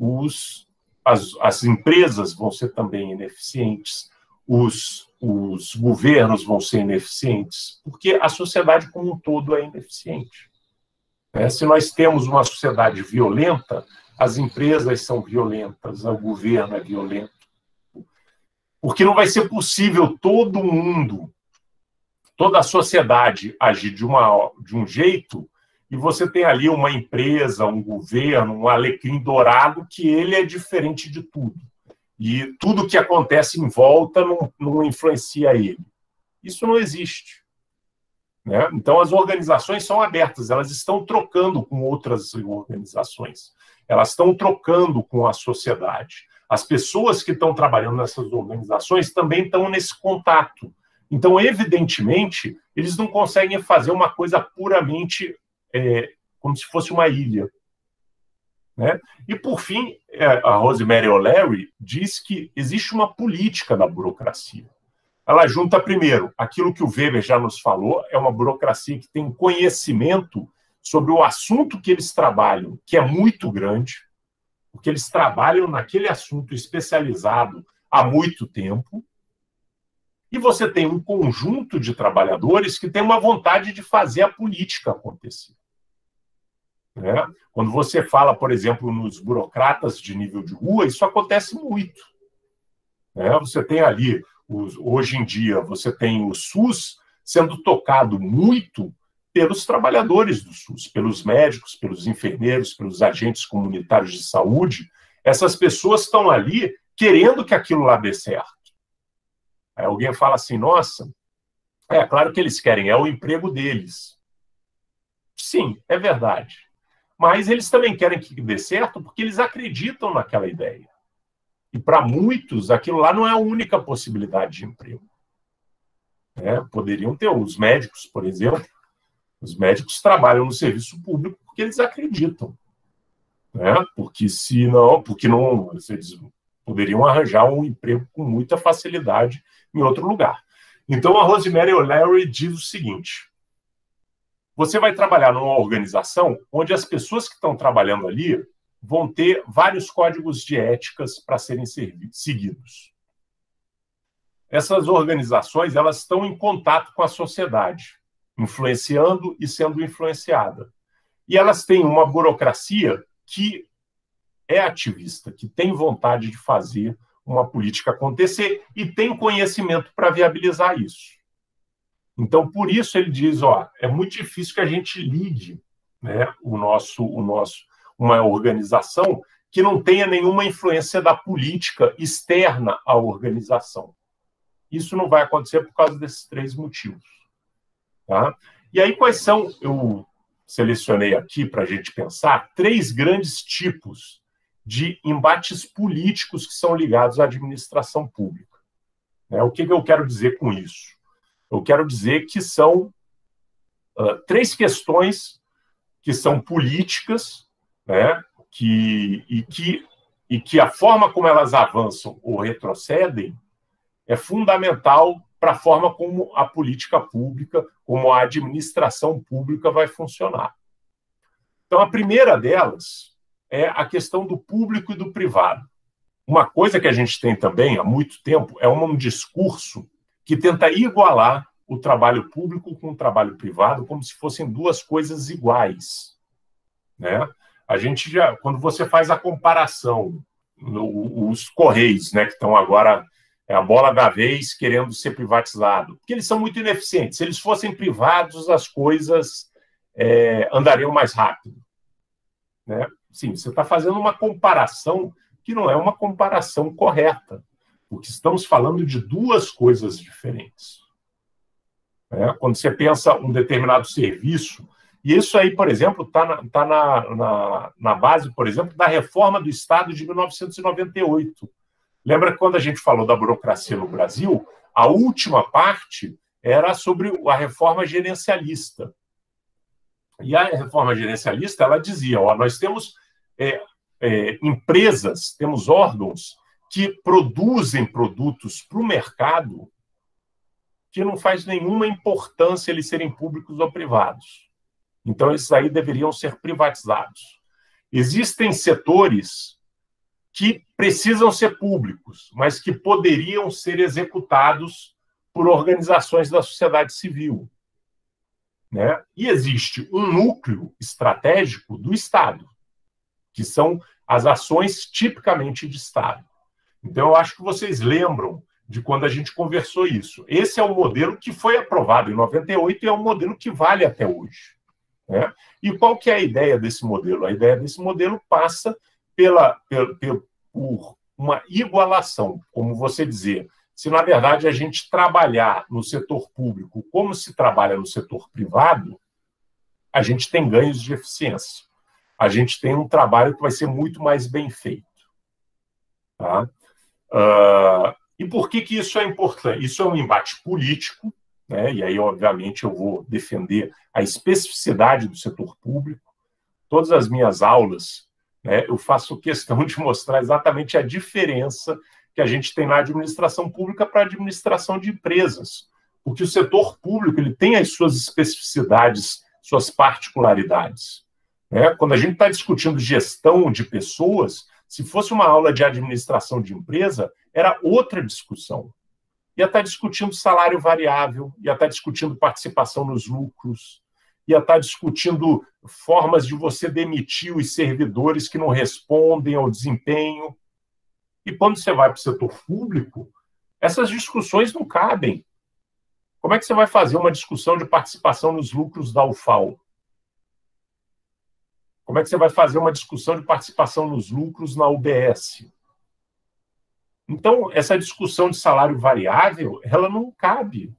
As empresas vão ser também ineficientes, os governos vão ser ineficientes, porque a sociedade como um todo é ineficiente. Se nós temos uma sociedade violenta, as empresas são violentas, o governo é violento. Porque não vai ser possível todo mundo, toda a sociedade agir de um jeito e você tem ali uma empresa, um governo, um alecrim dourado que ele é diferente de tudo. E tudo que acontece em volta não influencia ele. Isso não existe. Né? Então, as organizações são abertas, elas estão trocando com outras organizações, elas estão trocando com a sociedade. As pessoas que estão trabalhando nessas organizações também estão nesse contato. Então, evidentemente, eles não conseguem fazer uma coisa puramente como se fosse uma ilha. Né? E, por fim, a Rosemary O'Leary diz que existe uma política da burocracia. Ela junta, primeiro, aquilo que o Weber já nos falou, é uma burocracia que tem conhecimento sobre o assunto que eles trabalham, que é muito grande, porque eles trabalham naquele assunto especializado há muito tempo, e você tem um conjunto de trabalhadores que tem uma vontade de fazer a política acontecer. Né? Quando você fala, por exemplo, nos burocratas de nível de rua, isso acontece muito. Né? Você tem ali, hoje em dia, você tem o SUS sendo tocado muito pelos trabalhadores do SUS, pelos médicos, pelos enfermeiros, pelos agentes comunitários de saúde. Essas pessoas estão ali querendo que aquilo lá dê certo. Aí alguém fala assim, nossa, claro que eles querem, é o emprego deles. Sim, é verdade. Mas eles também querem que dê certo porque eles acreditam naquela ideia. E para muitos, aquilo lá não é a única possibilidade de emprego. Poderiam ter os médicos, por exemplo. Os médicos trabalham no serviço público porque eles acreditam. Porque não, eles poderiam arranjar um emprego com muita facilidade em outro lugar. Então, a Rosemary O'Leary diz o seguinte: você vai trabalhar numa organização onde as pessoas que estão trabalhando ali vão ter vários códigos de éticas para serem seguidos. Essas organizações, elas estão em contato com a sociedade, influenciando e sendo influenciada. E elas têm uma burocracia que é ativista, que tem vontade de fazer uma política acontecer e tem conhecimento para viabilizar isso. Então, por isso ele diz, é muito difícil que a gente ligue, né, uma organização que não tenha nenhuma influência da política externa à organização. Isso não vai acontecer por causa desses 3 motivos. Tá? E aí, quais são, eu selecionei aqui para a gente pensar, 3 grandes tipos de embates políticos que são ligados à administração pública. O que eu quero dizer com isso? Eu quero dizer que são 3 questões que são políticas, né, e que a forma como elas avançam ou retrocedem é fundamental para a forma como a política pública, como a administração pública vai funcionar. Então, a primeira delas é a questão do público e do privado. Uma coisa que a gente tem também há muito tempo é um discurso que tenta igualar o trabalho público com o trabalho privado como se fossem 2 coisas iguais. Né? A gente quando você faz a comparação, os Correios, né, que estão agora a bola da vez querendo ser privatizado, porque eles são muito ineficientes. Se eles fossem privados, as coisas andariam mais rápido. Né? Sim, você está fazendo uma comparação que não é uma comparação correta, porque estamos falando de 2 coisas diferentes. Quando você pensa um determinado serviço, e isso aí, por exemplo, está na base, por exemplo, da reforma do Estado de 1998, Lembra que quando a gente falou da burocracia no Brasil, a última parte era sobre a reforma gerencialista. E a reforma gerencialista, ela dizia, nós temos empresas, temos órgãos que produzem produtos para o mercado que não faz nenhuma importância eles serem públicos ou privados. Então, esses aí deveriam ser privatizados. Existem setores que precisam ser públicos, mas que poderiam ser executados por organizações da sociedade civil, né? E existe um núcleo estratégico do Estado, que são as ações tipicamente de Estado. Então, eu acho que vocês lembram de quando a gente conversou isso. Esse é o modelo que foi aprovado em 98 e é um modelo que vale até hoje, né? E qual que é a ideia desse modelo? A ideia desse modelo passa por uma igualação, como você dizer, se na verdade a gente trabalhar no setor público como se trabalha no setor privado, a gente tem ganhos de eficiência. A gente tem um trabalho que vai ser muito mais bem feito. Tá? E por que isso é importante? Isso é um embate político, né? E aí, obviamente, eu vou defender a especificidade do setor público. Todas as minhas aulas, né, eu faço questão de mostrar exatamente a diferença que a gente tem na administração pública para a administração de empresas. Porque o setor público ele tem as suas especificidades, suas particularidades, né? Quando a gente está discutindo gestão de pessoas, se fosse uma aula de administração de empresa, era outra discussão. Ia estar discutindo salário variável, ia estar discutindo participação nos lucros, ia estar discutindo formas de você demitir os servidores que não respondem ao desempenho. E quando você vai para o setor público, essas discussões não cabem. Como é que você vai fazer uma discussão de participação nos lucros da UFAL? Como é que você vai fazer uma discussão de participação nos lucros na UBS? Então, essa discussão de salário variável, ela não cabe,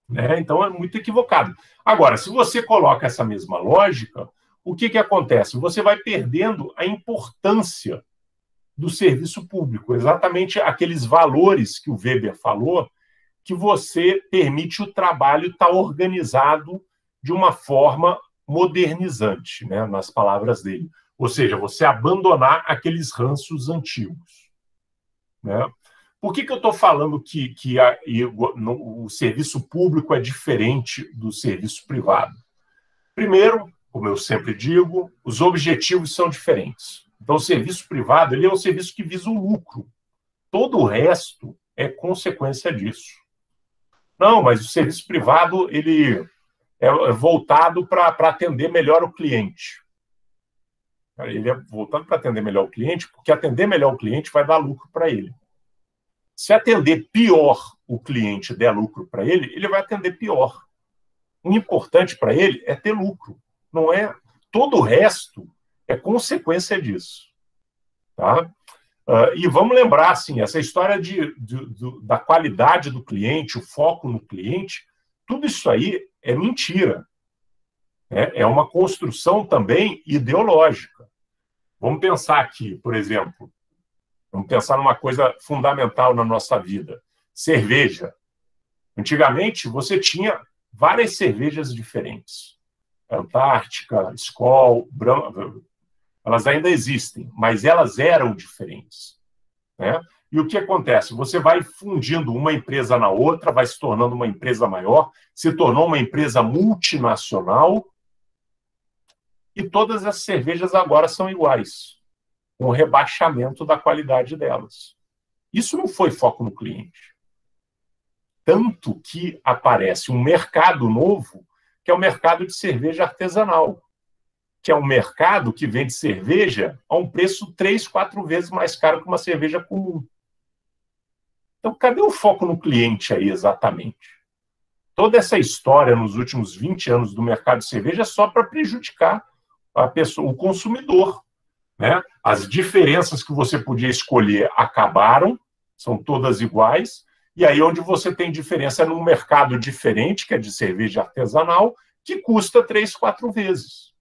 né? Então, é muito equivocado. Agora, se você coloca essa mesma lógica, o que acontece? Você vai perdendo a importância do serviço público, exatamente aqueles valores que o Weber falou, que você permite o trabalho estar organizado de uma forma modernizante, né, nas palavras dele. Ou seja, você abandonar aqueles ranços antigos, né? Por que eu estou falando que o serviço público é diferente do serviço privado? Primeiro, como eu sempre digo, os objetivos são diferentes. Então, o serviço privado ele é um serviço que visa o lucro. Todo o resto é consequência disso. Não, mas o serviço privado ele é voltado para atender melhor o cliente. Ele é voltado para atender melhor o cliente, porque atender melhor o cliente vai dar lucro para ele. Se atender pior o cliente der lucro para ele, ele vai atender pior. O importante para ele é ter lucro. Não é todo o resto é consequência disso. Tá? E vamos lembrar, assim, essa história da qualidade do cliente, o foco no cliente, tudo isso aí é mentira. É uma construção também ideológica. Vamos pensar aqui, por exemplo, vamos pensar numa coisa fundamental na nossa vida. Cerveja. Antigamente, você tinha várias cervejas diferentes. Antártica, Skol, Brahma, elas ainda existem, mas elas eram diferentes, né? E o que acontece? Você vai fundindo uma empresa na outra, vai se tornando uma empresa maior, se tornou uma empresa multinacional, e todas as cervejas agora são iguais, com o rebaixamento da qualidade delas. Isso não foi foco no cliente. Tanto que aparece um mercado novo, que é o mercado de cerveja artesanal, que é um mercado que vende cerveja a um preço 3, 4 vezes mais caro que uma cerveja comum. Então, cadê o foco no cliente aí, exatamente? Toda essa história nos últimos 20 anos do mercado de cerveja é só para prejudicar a pessoa, o consumidor, né? As diferenças que você podia escolher acabaram, são todas iguais, e aí onde você tem diferença é num mercado diferente, que é de cerveja artesanal, que custa 3, 4 vezes.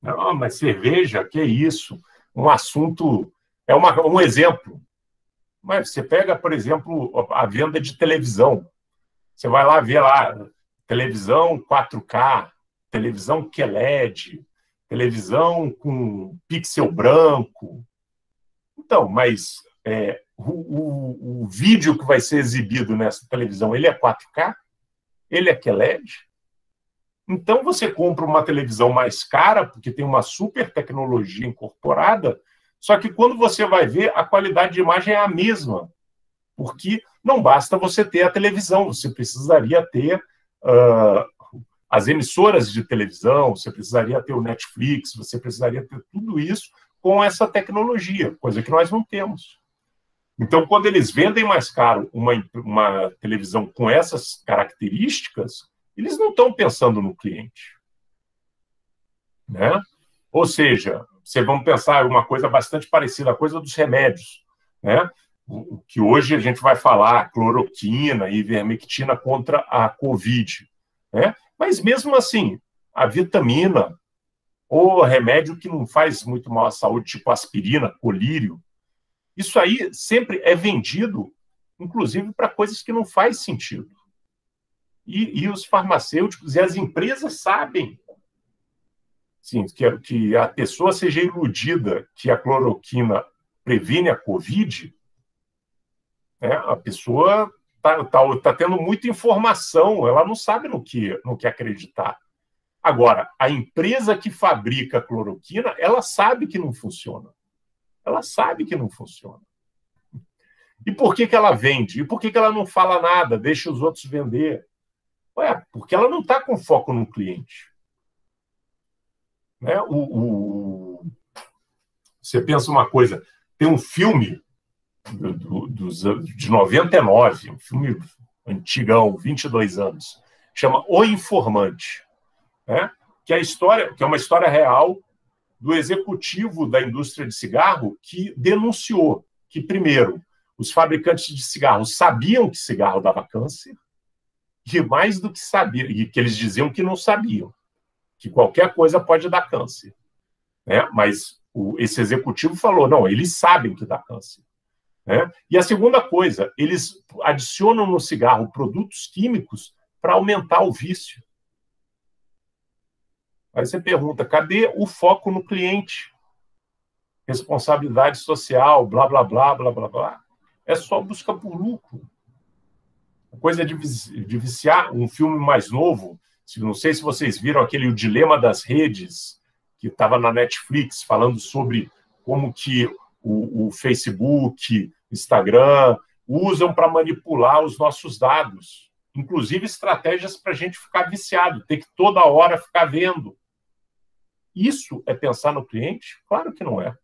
Não, mas cerveja, que é isso? Um assunto É um exemplo. Mas você pega, por exemplo, a venda de televisão. Você vai lá ver lá, televisão 4K, televisão QLED, televisão com pixel branco. Então, mas o vídeo que vai ser exibido nessa televisão, ele é 4K? Ele é QLED? Então, você compra uma televisão mais cara, porque tem uma super tecnologia incorporada, só que quando você vai ver, a qualidade de imagem é a mesma, porque não basta você ter a televisão, você precisaria ter as emissoras de televisão, você precisaria ter o Netflix, você precisaria ter tudo isso com essa tecnologia, coisa que nós não temos. Então, quando eles vendem mais caro uma televisão com essas características, eles não estão pensando no cliente. Né? Ou seja, vocês vão pensar uma coisa bastante parecida, a coisa dos remédios, né? Que hoje a gente vai falar cloroquina e ivermectina contra a Covid. Né? Mas mesmo assim, a vitamina ou remédio que não faz muito mal à saúde, tipo aspirina, colírio, isso aí sempre é vendido, inclusive para coisas que não faz sentido. E os farmacêuticos e as empresas sabem, sim, que a pessoa seja iludida que a cloroquina previne a Covid, né? A pessoa está tendo muita informação, ela não sabe no que acreditar. Agora, a empresa que fabrica a cloroquina, ela sabe que não funciona. Ela sabe que não funciona. E por que ela vende? E por que ela não fala nada, deixa os outros vender? Porque ela não está com foco no cliente. Né? Você pensa uma coisa, tem um filme de 99, um filme antigão, 22 anos, chama O Informante, né? Que é uma história real do executivo da indústria de cigarro que denunciou que, primeiro, os fabricantes de cigarros sabiam que cigarro dava câncer, e mais do que sabiam, e que eles diziam que não sabiam, que qualquer coisa pode dar câncer. Né? Mas esse executivo falou, não, eles sabem que dá câncer. Né? E a segunda coisa, eles adicionam no cigarro produtos químicos para aumentar o vício. Aí você pergunta, cadê o foco no cliente? Responsabilidade social, blá, blá, blá, blá, blá, blá. É só busca por lucro. A coisa de viciar, um filme mais novo, não sei se vocês viram aquele O Dilema das Redes, que estava na Netflix, falando sobre como que o Facebook, Instagram, usam para manipular os nossos dados. Inclusive estratégias para a gente ficar viciado, ter que toda hora ficar vendo. Isso é pensar no cliente? Claro que não é.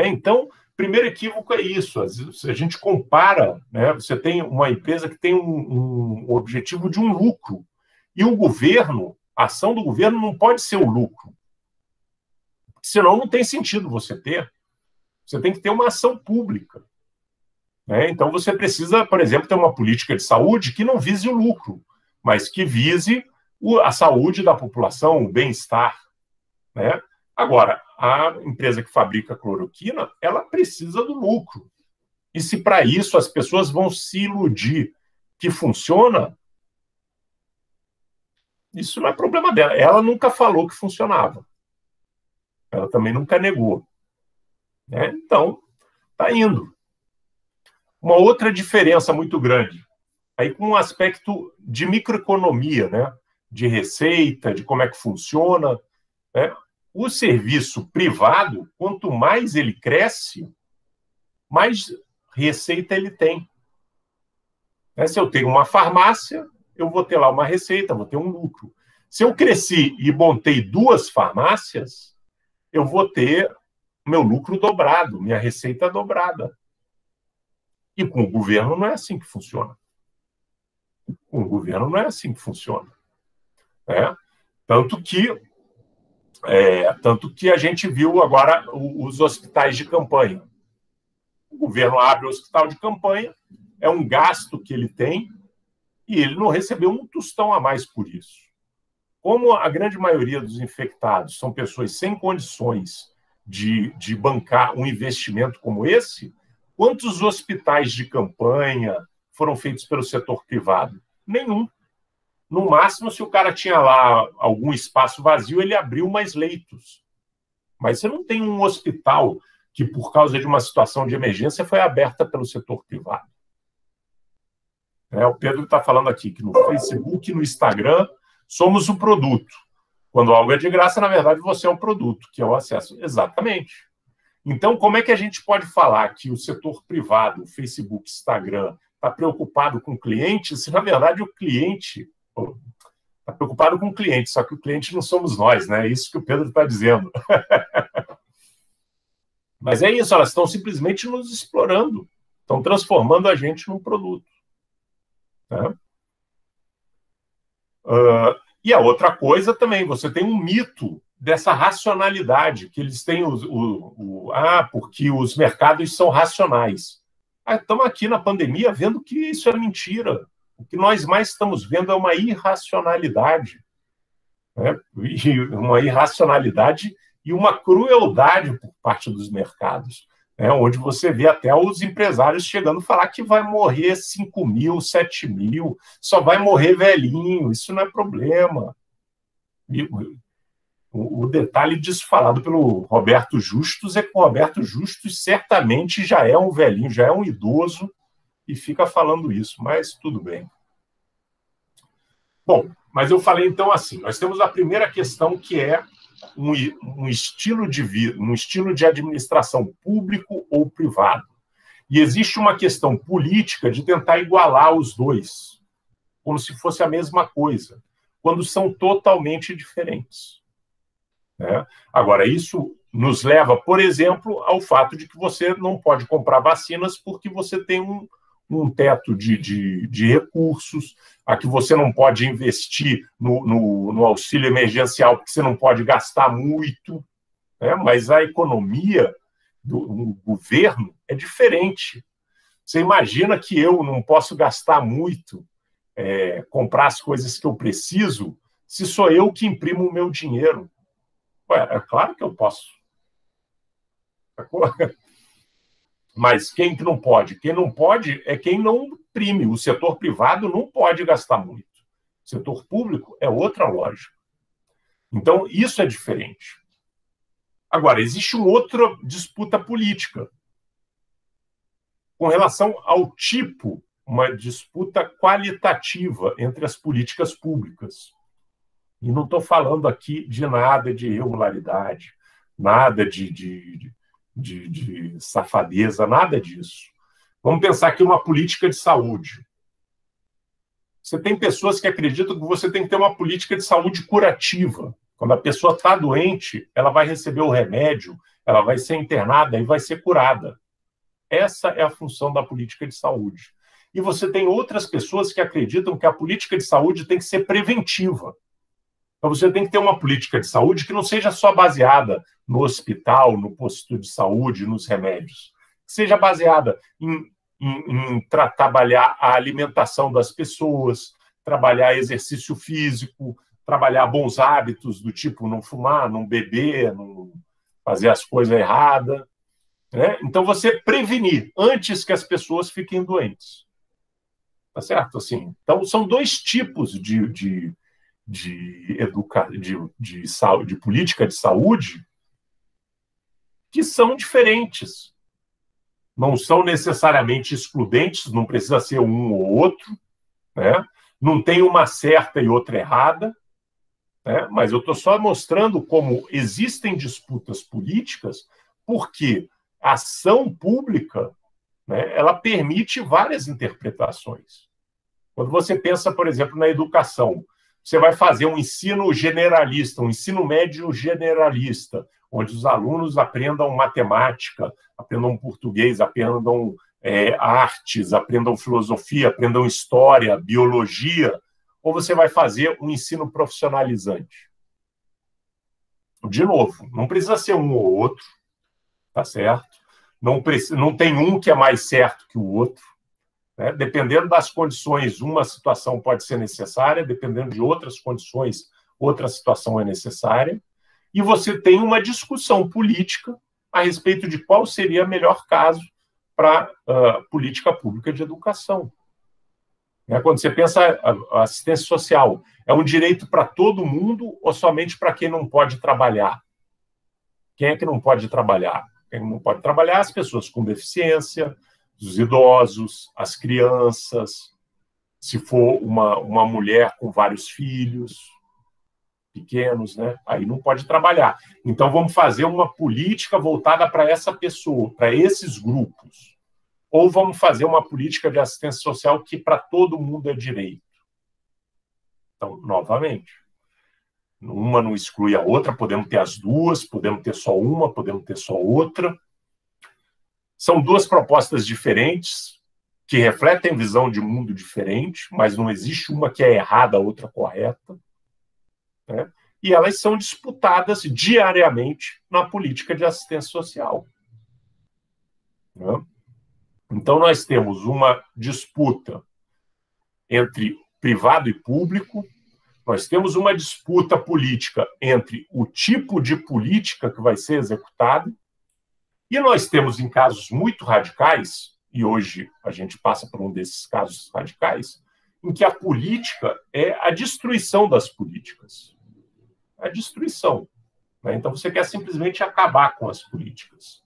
Então, primeiro equívoco é isso. Se a gente compara, né, você tem uma empresa que tem um objetivo de um lucro. E o governo, a ação do governo não pode ser o lucro. Senão não tem sentido você ter. Você tem que ter uma ação pública. Né? Então, você precisa, por exemplo, ter uma política de saúde que não vise o lucro, mas que vise a saúde da população, o bem-estar. Né? Agora, a empresa que fabrica cloroquina, ela precisa do lucro. E se para isso as pessoas vão se iludir que funciona, isso não é problema dela. Ela nunca falou que funcionava. Ela também nunca negou. Né? Então, está indo. Uma outra diferença muito grande, aí com um aspecto de microeconomia, né? De receita, de como é que funciona. Né? O serviço privado, quanto mais ele cresce, mais receita ele tem. Né? Se eu tenho uma farmácia, eu vou ter lá uma receita, vou ter um lucro. Se eu cresci e montei 2 farmácias, eu vou ter meu lucro dobrado, minha receita dobrada. E com o governo não é assim que funciona. Com o governo não é assim que funciona. Né? Tanto que a gente viu agora os hospitais de campanha. O governo abre o hospital de campanha, é um gasto que ele tem, e ele não recebeu um tostão a mais por isso. Como a grande maioria dos infectados são pessoas sem condições de bancar um investimento como esse, quantos hospitais de campanha foram feitos pelo setor privado? Nenhum. No máximo, se o cara tinha lá algum espaço vazio, ele abriu mais leitos. Mas você não tem um hospital que, por causa de uma situação de emergência, foi aberta pelo setor privado. O Pedro está falando aqui que no Facebook e no Instagram somos um produto. Quando algo é de graça, na verdade, você é um produto, que é o acesso. Exatamente. Então, como é que a gente pode falar que o setor privado, o Facebook, Instagram, está preocupado com o cliente, se, na verdade, o cliente está preocupado com o cliente, só que o cliente não somos nós, né? É isso que o Pedro está dizendo. Mas é isso, elas estão simplesmente nos explorando, estão transformando a gente num produto. Né? E a outra coisa também, você tem um mito dessa racionalidade, que eles têm porque os mercados são racionais. Estamos aqui na pandemia vendo que isso é mentira. O que nós mais estamos vendo é uma irracionalidade. Né? Uma irracionalidade e uma crueldade por parte dos mercados. Onde você vê até os empresários chegando a falar que vai morrer 5 mil, 7 mil, só vai morrer velhinho, isso não é problema. E o detalhe disso falado pelo Roberto Justus é que o Roberto Justus certamente já é um velhinho, já é um idoso e fica falando isso, mas tudo bem. Bom, mas eu falei então assim, nós temos a primeira questão que é um estilo de vida, um estilo de administração público ou privado. E existe uma questão política de tentar igualar os dois, como se fosse a mesma coisa, quando são totalmente diferentes. Né? Agora, isso nos leva, por exemplo, ao fato de que você não pode comprar vacinas porque você tem um teto de recursos, a que você não pode investir no auxílio emergencial, porque você não pode gastar muito, né? Mas a economia do governo é diferente. Você imagina que eu não posso gastar muito, comprar as coisas que eu preciso, se sou eu que imprimo o meu dinheiro. É claro que eu posso. Mas quem que não pode? Quem não pode é quem não imprime. O setor privado não pode gastar muito. O setor público é outra lógica. Então, isso é diferente. Agora, existe uma outra disputa política. Com relação ao tipo, uma disputa qualitativa entre as políticas públicas. E não estou falando aqui de nada de irregularidade, nada de safadeza, nada disso. Vamos pensar aqui uma política de saúde. Você tem pessoas que acreditam que você tem que ter uma política de saúde curativa. Quando a pessoa está doente, ela vai receber o remédio, ela vai ser internada e vai ser curada. Essa é a função da política de saúde. E você tem outras pessoas que acreditam que a política de saúde tem que ser preventiva. Então, você tem que ter uma política de saúde que não seja só baseada no hospital, no posto de saúde, nos remédios. Que seja baseada em trabalhar a alimentação das pessoas, trabalhar exercício físico, trabalhar bons hábitos do tipo não fumar, não beber, não fazer as coisas erradas. Né? Então, você prevenir antes que as pessoas fiquem doentes. Tá certo? Assim, então, são dois tipos de política de saúde que são diferentes. Não são necessariamente excludentes, não precisa ser um ou outro, né? Não tem uma certa e outra errada, né? Mas eu estou só mostrando como existem disputas políticas porque a ação pública, né, ela permite várias interpretações. Quando você pensa, por exemplo, na educação, você vai fazer um ensino generalista, um ensino médio generalista, onde os alunos aprendam matemática, aprendam português, aprendam artes, aprendam filosofia, aprendam história, biologia, ou você vai fazer um ensino profissionalizante. De novo, não precisa ser um ou outro, tá certo? Não tem um que é mais certo que o outro. Né? Dependendo das condições, uma situação pode ser necessária, dependendo de outras condições, outra situação é necessária. e você tem uma discussão política a respeito de qual seria o melhor caso para a política pública de educação. Quando você pensa a assistência social, é um direito para todo mundo ou somente para quem não pode trabalhar? Quem é que não pode trabalhar? Quem não pode trabalhar? As pessoas com deficiência, os idosos, as crianças, se for uma mulher com vários filhos pequenos, né? Aí não pode trabalhar. Então, vamos fazer uma política voltada para essa pessoa, para esses grupos. Ou vamos fazer uma política de assistência social que para todo mundo é direito. Então, novamente, uma não exclui a outra, podemos ter as duas, podemos ter só uma, podemos ter só outra. São duas propostas diferentes, que refletem visão de mundo diferente, mas não existe uma que é errada, a outra correta. Né? E elas são disputadas diariamente na política de assistência social. Né? Então, nós temos uma disputa entre privado e público, nós temos uma disputa política entre o tipo de política que vai ser executada, e nós temos, em casos muito radicais, e hoje a gente passa por um desses casos radicais, em que a política é a destruição das políticas. A destruição. Né? Então, você quer simplesmente acabar com as políticas.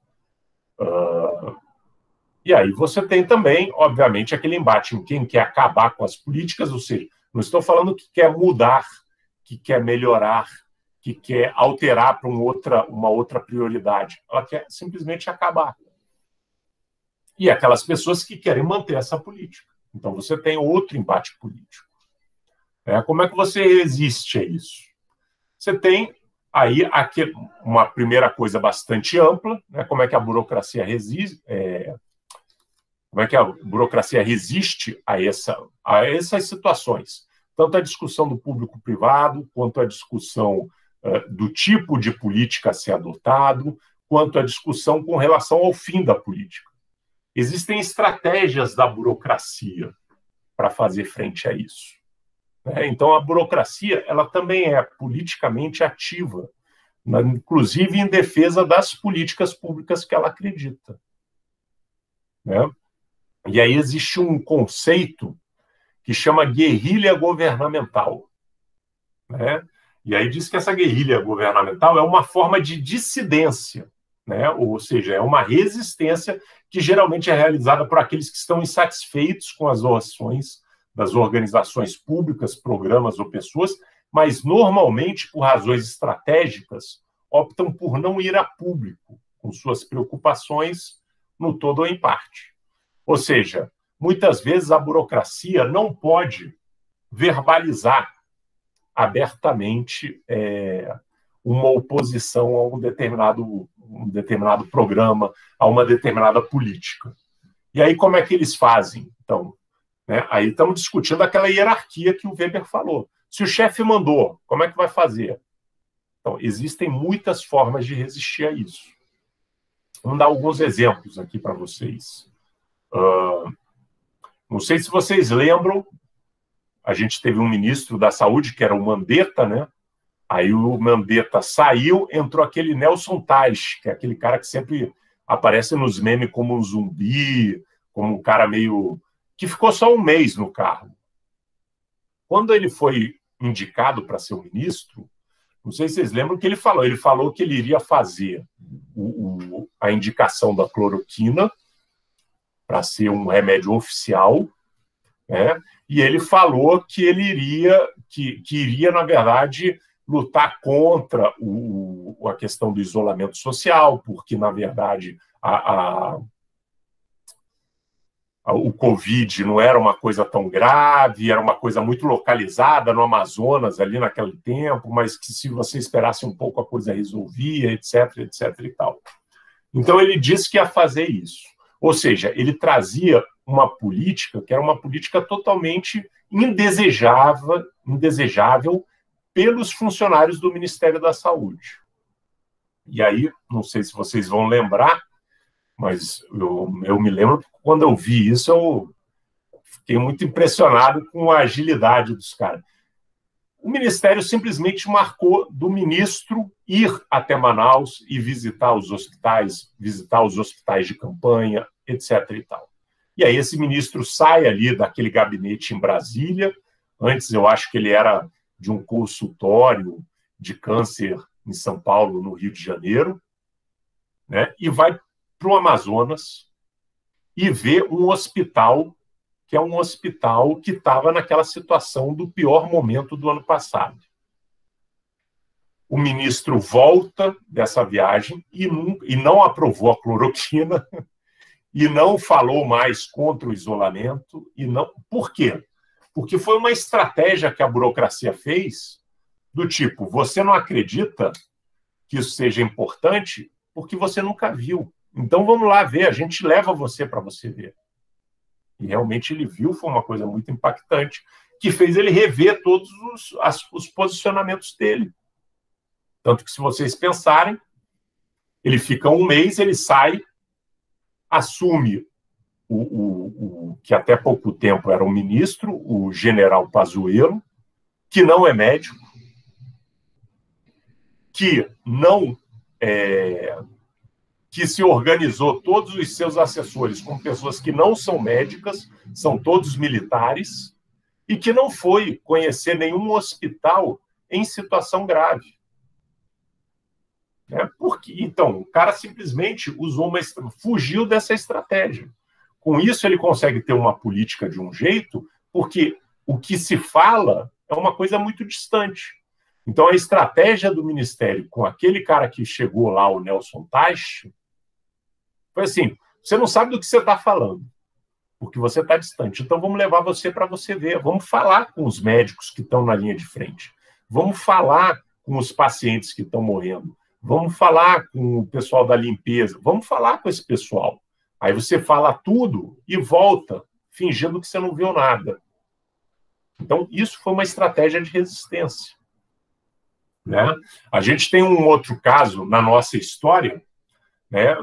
E aí você tem também, obviamente, aquele embate em quem quer acabar com as políticas, ou seja, não estou falando que quer mudar, que quer melhorar, que quer alterar para uma outra prioridade. Ela quer simplesmente acabar. E aquelas pessoas que querem manter essa política. Então você tem outro embate político. Como é que você resiste a isso? Você tem aí uma primeira coisa bastante ampla, né? Como é que a burocracia resiste... Como é que a burocracia resiste a essas situações? Tanto a discussão do público-privado, quanto a discussão do tipo de política a ser adotado, quanto a discussão com relação ao fim da política. Existem estratégias da burocracia para fazer frente a isso. Então, a burocracia ela também é politicamente ativa, inclusive em defesa das políticas públicas que ela acredita. E aí existe um conceito que chama guerrilha governamental. E aí diz que essa guerrilha governamental é uma forma de dissidência, ou seja, é uma resistência que geralmente é realizada por aqueles que estão insatisfeitos com as ações das organizações públicas, programas ou pessoas, mas normalmente, por razões estratégicas, optam por não ir a público com suas preocupações no todo ou em parte. Ou seja, muitas vezes a burocracia não pode verbalizar abertamente uma oposição a um determinado programa, a uma determinada política. E aí como é que eles fazem? Então, aí estamos discutindo aquela hierarquia que o Weber falou. Se o chefe mandou, como é que vai fazer? Então, existem muitas formas de resistir a isso. Vamos dar alguns exemplos aqui para vocês. Não sei se vocês lembram, a gente teve um ministro da Saúde, que era o Mandetta, né? Aí o Mandetta saiu, entrou aquele Nelson Taj, que é aquele cara que sempre aparece nos memes como um zumbi, como um cara meio... que ficou só um mês no cargo. Quando ele foi indicado para ser o ministro, não sei se vocês lembram o que ele falou. Ele falou que ele iria fazer a indicação da cloroquina para ser um remédio oficial, e ele falou que ele iria, na verdade, lutar contra a questão do isolamento social, porque, na verdade, o Covid não era uma coisa tão grave, era uma coisa muito localizada no Amazonas, ali naquele tempo, mas que se você esperasse um pouco a coisa resolvia, etc, etc e tal. Então, ele disse que ia fazer isso. Ou seja, ele trazia uma política que era uma política totalmente indesejável pelos funcionários do Ministério da Saúde. E aí, não sei se vocês vão lembrar, mas eu me lembro que quando eu vi isso, eu fiquei muito impressionado com a agilidade dos caras. o Ministério simplesmente marcou do ministro ir até Manaus e visitar os hospitais de campanha, etc. e tal. E aí esse ministro sai ali daquele gabinete em Brasília. Antes eu acho que ele era de um consultório de câncer em São Paulo, no Rio de Janeiro, né? E vai para o Amazonas e vê um hospital, que é um hospital que estava naquela situação do pior momento do ano passado. O ministro volta dessa viagem e não aprovou a cloroquina e não falou mais contra o isolamento. Por quê? Porque foi uma estratégia que a burocracia fez do tipo, você não acredita que isso seja importante porque você nunca viu. Então vamos lá ver, a gente leva você para você ver. E realmente ele viu, foi uma coisa muito impactante, que fez ele rever todos os posicionamentos dele. Tanto que, se vocês pensarem, ele fica um mês, ele sai, assume o que até pouco tempo era o ministro, o general Pazuello, que não é médico, que não que se organizou todos os seus assessores com pessoas que não são médicas, são todos militares, e que não foi conhecer nenhum hospital em situação grave. Porque, então, o cara simplesmente fugiu dessa estratégia. Com isso, ele consegue ter uma política de um jeito, porque o que se fala é uma coisa muito distante. Então, a estratégia do Ministério com aquele cara que chegou lá, o Nelson Teich, foi assim, você não sabe do que você está falando, porque você está distante. Então, vamos levar você para você ver. Vamos falar com os médicos que estão na linha de frente. Vamos falar com os pacientes que estão morrendo. Vamos falar com o pessoal da limpeza. Vamos falar com esse pessoal. Aí você fala tudo e volta, fingindo que você não viu nada. Então, isso foi uma estratégia de resistência. Né? A gente tem um outro caso na nossa história, né?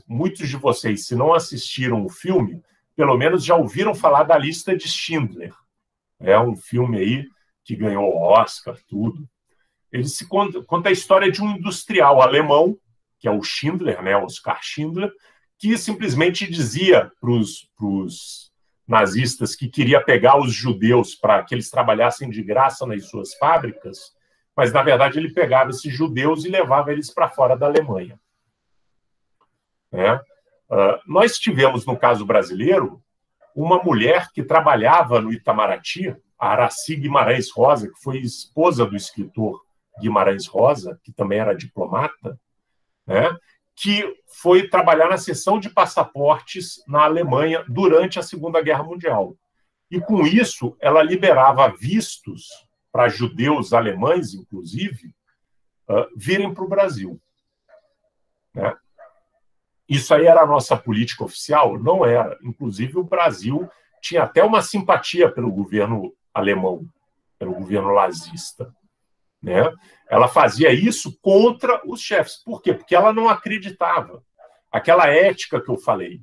Muitos de vocês, se não assistiram o filme, pelo menos já ouviram falar da Lista de Schindler. É um filme aí que ganhou Oscar, tudo. Ele conta a história de um industrial alemão, que é o Schindler, né, Oskar Schindler, que simplesmente dizia para os nazistas que queria pegar os judeus para que eles trabalhassem de graça nas suas fábricas, mas, na verdade, ele pegava esses judeus e levava eles para fora da Alemanha. Nós tivemos, no caso brasileiro, uma mulher que trabalhava no Itamaraty, a Aracy Guimarães Rosa, que foi esposa do escritor Guimarães Rosa, que também era diplomata, né, que foi trabalhar na seção de passaportes na Alemanha durante a Segunda Guerra Mundial. E, com isso, ela liberava vistos para judeus alemães, inclusive, virem para o Brasil. Né? Isso aí era a nossa política oficial? Não era. Inclusive, o Brasil tinha até uma simpatia pelo governo alemão, pelo governo nazista. Né? Ela fazia isso contra os chefes. Por quê? Porque ela não acreditava. Aquela ética que eu falei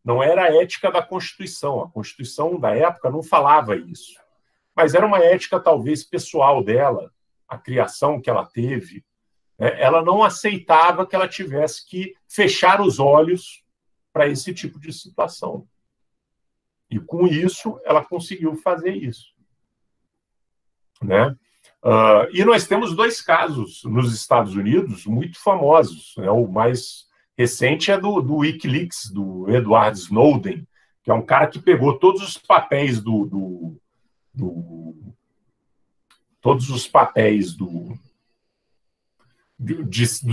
não era a ética da Constituição. A Constituição da época não falava isso. Mas era uma ética, talvez, pessoal dela, a criação que ela teve. Ela não aceitava que ela tivesse que fechar os olhos para esse tipo de situação. E, com isso, ela conseguiu fazer isso. Né? E nós temos dois casos nos Estados Unidos muito famosos. Né? O mais recente é do Wikileaks, do Edward Snowden, que é um cara que pegou todos os papéis do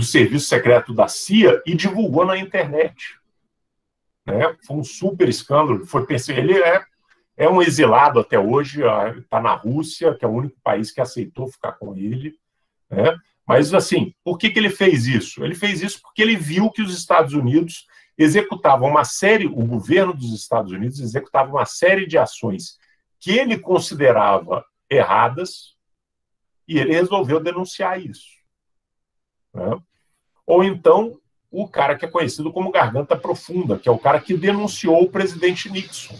serviço secreto da CIA e divulgou na internet. Né? Foi um super escândalo. Ele é um exilado até hoje, está na Rússia, que é o único país que aceitou ficar com ele. Né? Mas, assim, por que ele fez isso? Ele fez isso porque ele viu que os Estados Unidos executavam o governo dos Estados Unidos executava uma série de ações que ele considerava erradas e ele resolveu denunciar isso. Né? Ou então, o cara que é conhecido como Garganta Profunda, que é o cara que denunciou o presidente Nixon.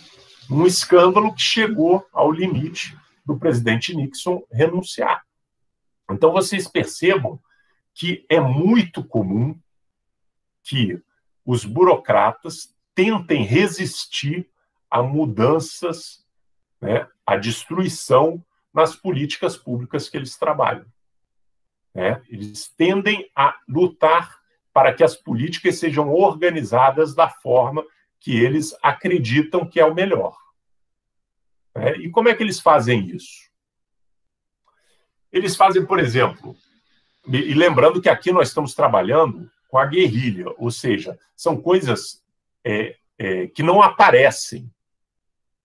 Um escândalo que chegou ao limite do presidente Nixon renunciar. Então, vocês percebam que é muito comum que os burocratas tentem resistir a mudanças, né, a destruição nas políticas públicas que eles trabalham. Né? Eles tendem a lutar para que as políticas sejam organizadas da forma que eles acreditam que é o melhor. Né? E como é que eles fazem isso? Eles fazem, por exemplo, e lembrando que aqui nós estamos trabalhando com a guerrilha, ou seja, são coisas que não aparecem.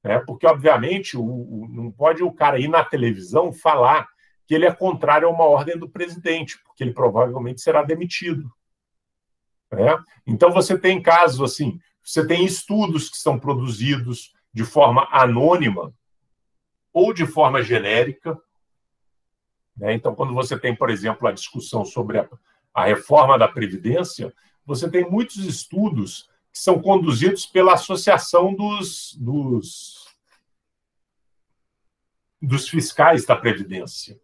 Né? Porque, obviamente, não pode o cara ir na televisão falar que ele é contrário a uma ordem do presidente, porque ele provavelmente será demitido. Né? Então, você tem casos assim, você tem estudos que são produzidos de forma anônima ou de forma genérica. Né? Então, quando você tem, por exemplo, a discussão sobre a reforma da Previdência, você tem muitos estudos que são conduzidos pela Associação dos Fiscais da Previdência,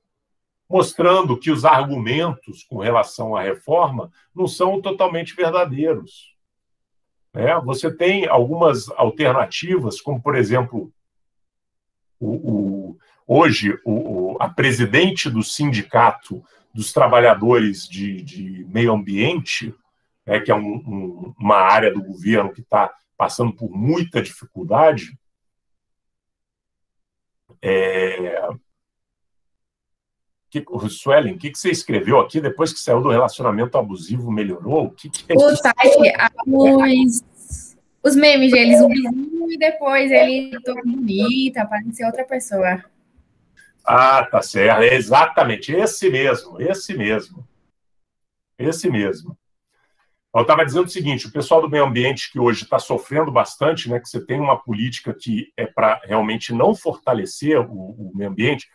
mostrando que os argumentos com relação à reforma não são totalmente verdadeiros. Né? Você tem algumas alternativas, como, por exemplo, hoje a presidente do Sindicato dos Trabalhadores de Meio Ambiente, né, que é uma área do governo que está passando por muita dificuldade, Suelen, o que você escreveu aqui depois que saiu do relacionamento abusivo, melhorou? O que é isso? Os memes deles, um vizinho e depois ele todo bonito, aparece outra pessoa. Ah, tá certo, é exatamente, esse mesmo. Eu estava dizendo o seguinte, o pessoal do meio ambiente que hoje está sofrendo bastante, né, que você tem uma política que é para realmente não fortalecer o meio ambiente,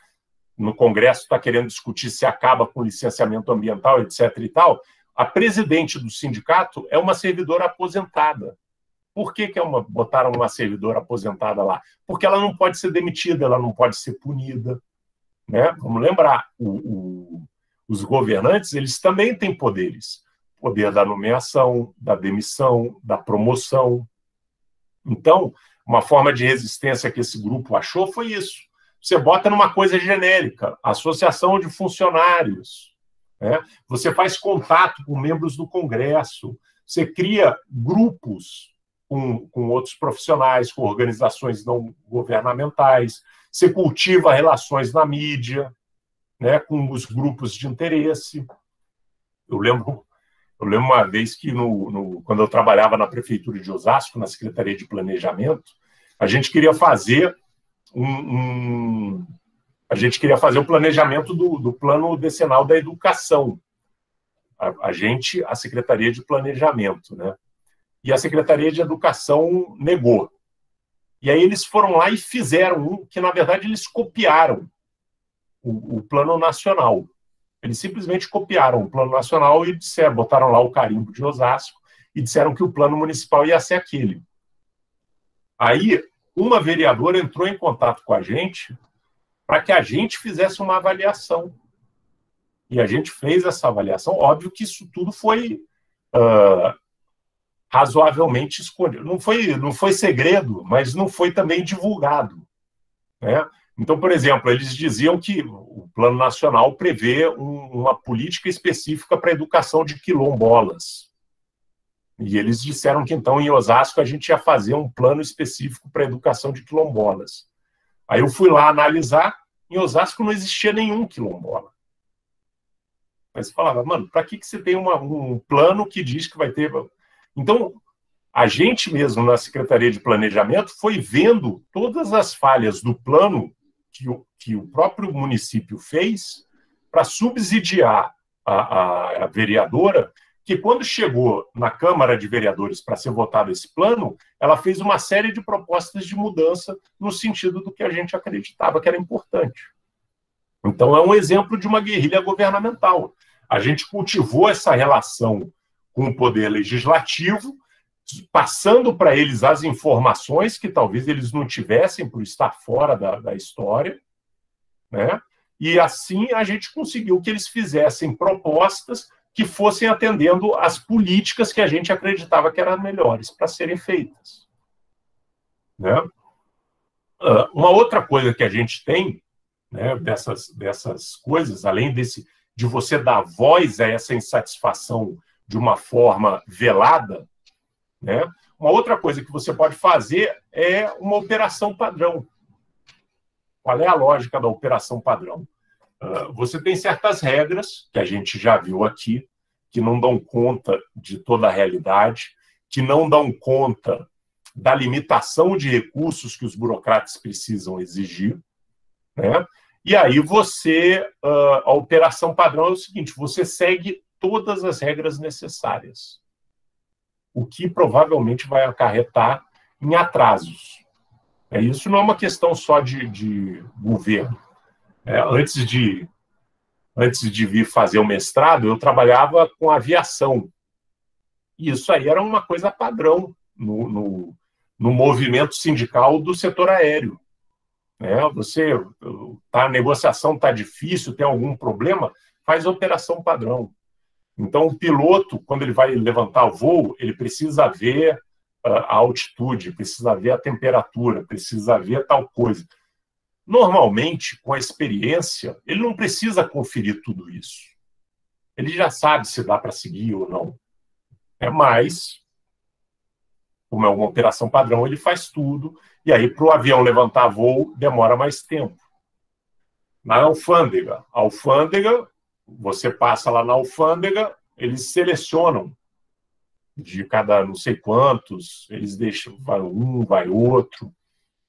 no Congresso está querendo discutir se acaba com licenciamento ambiental, etc. e tal, a presidente do sindicato é uma servidora aposentada. Por que botaram uma servidora aposentada lá? Porque ela não pode ser demitida, ela não pode ser punida. Né? Vamos lembrar, os governantes eles também têm poderes. Poder da nomeação, da demissão, da promoção. Então, uma forma de resistência que esse grupo achou foi isso. Você bota numa coisa genérica, associação de funcionários. Né? Você faz contato com membros do Congresso. Você cria grupos com outros profissionais, com organizações não governamentais. Você cultiva relações na mídia, né, com os grupos de interesse. Eu lembro uma vez que, quando eu trabalhava na Prefeitura de Osasco, na Secretaria de Planejamento, a gente queria fazer um planejamento do Plano Decenal da Educação. A Secretaria de Planejamento, né? E a Secretaria de Educação negou. E aí eles foram lá e fizeram que, na verdade, eles copiaram o Plano Nacional. Eles simplesmente copiaram o Plano Nacional e botaram lá o carimbo de Osasco e disseram que o Plano Municipal ia ser aquele. Aí, uma vereadora entrou em contato com a gente para que a gente fizesse uma avaliação. E a gente fez essa avaliação. Óbvio que isso tudo foi razoavelmente escondido. Não foi segredo, mas não foi também divulgado. Né? Então, por exemplo, eles diziam que o Plano Nacional prevê uma política específica para a educação de quilombolas. E eles disseram que, então, em Osasco, a gente ia fazer um plano específico para a educação de quilombolas. Aí eu fui lá analisar, em Osasco não existia nenhum quilombola. Mas você falava, mano, para que você tem um plano que diz que vai ter... Então, a gente mesmo, na Secretaria de Planejamento, foi vendo todas as falhas do plano que o próprio município fez para subsidiar a vereadora, que quando chegou na Câmara de Vereadores para ser votado esse plano, ela fez uma série de propostas de mudança no sentido do que a gente acreditava que era importante. Então, é um exemplo de uma guerrilha governamental. A gente cultivou essa relação com o poder legislativo, passando para eles as informações que talvez eles não tivessem por estar fora da história, né? E assim a gente conseguiu que eles fizessem propostas que fossem atendendo às políticas que a gente acreditava que eram melhores para serem feitas, né? Uma outra coisa que a gente tem, né, dessas coisas, além de você dar voz a essa insatisfação de uma forma velada, né, uma outra coisa que você pode fazer é uma operação padrão. Qual é a lógica da operação padrão? Você tem certas regras, que a gente já viu aqui, que não dão conta de toda a realidade, que não dão conta da limitação de recursos que os burocratas precisam exigir, né? E aí a operação padrão é o seguinte: você segue todas as regras necessárias, o que provavelmente vai acarretar em atrasos. Isso não é uma questão só de governo. Antes de vir fazer o mestrado, eu trabalhava com aviação. E isso aí era uma coisa padrão no movimento sindical do setor aéreo. A negociação está difícil, tem algum problema, faz operação padrão. Então, o piloto, quando ele vai levantar o voo, ele precisa ver a altitude, precisa ver a temperatura, precisa ver tal coisa. Normalmente, com a experiência, ele não precisa conferir tudo isso. Ele já sabe se dá para seguir ou não. Mas, como é uma operação padrão, ele faz tudo, e aí, para o avião levantar voo, demora mais tempo. Na alfândega, você passa lá na alfândega, eles selecionam de cada não sei quantos, eles deixam, vai um, vai outro,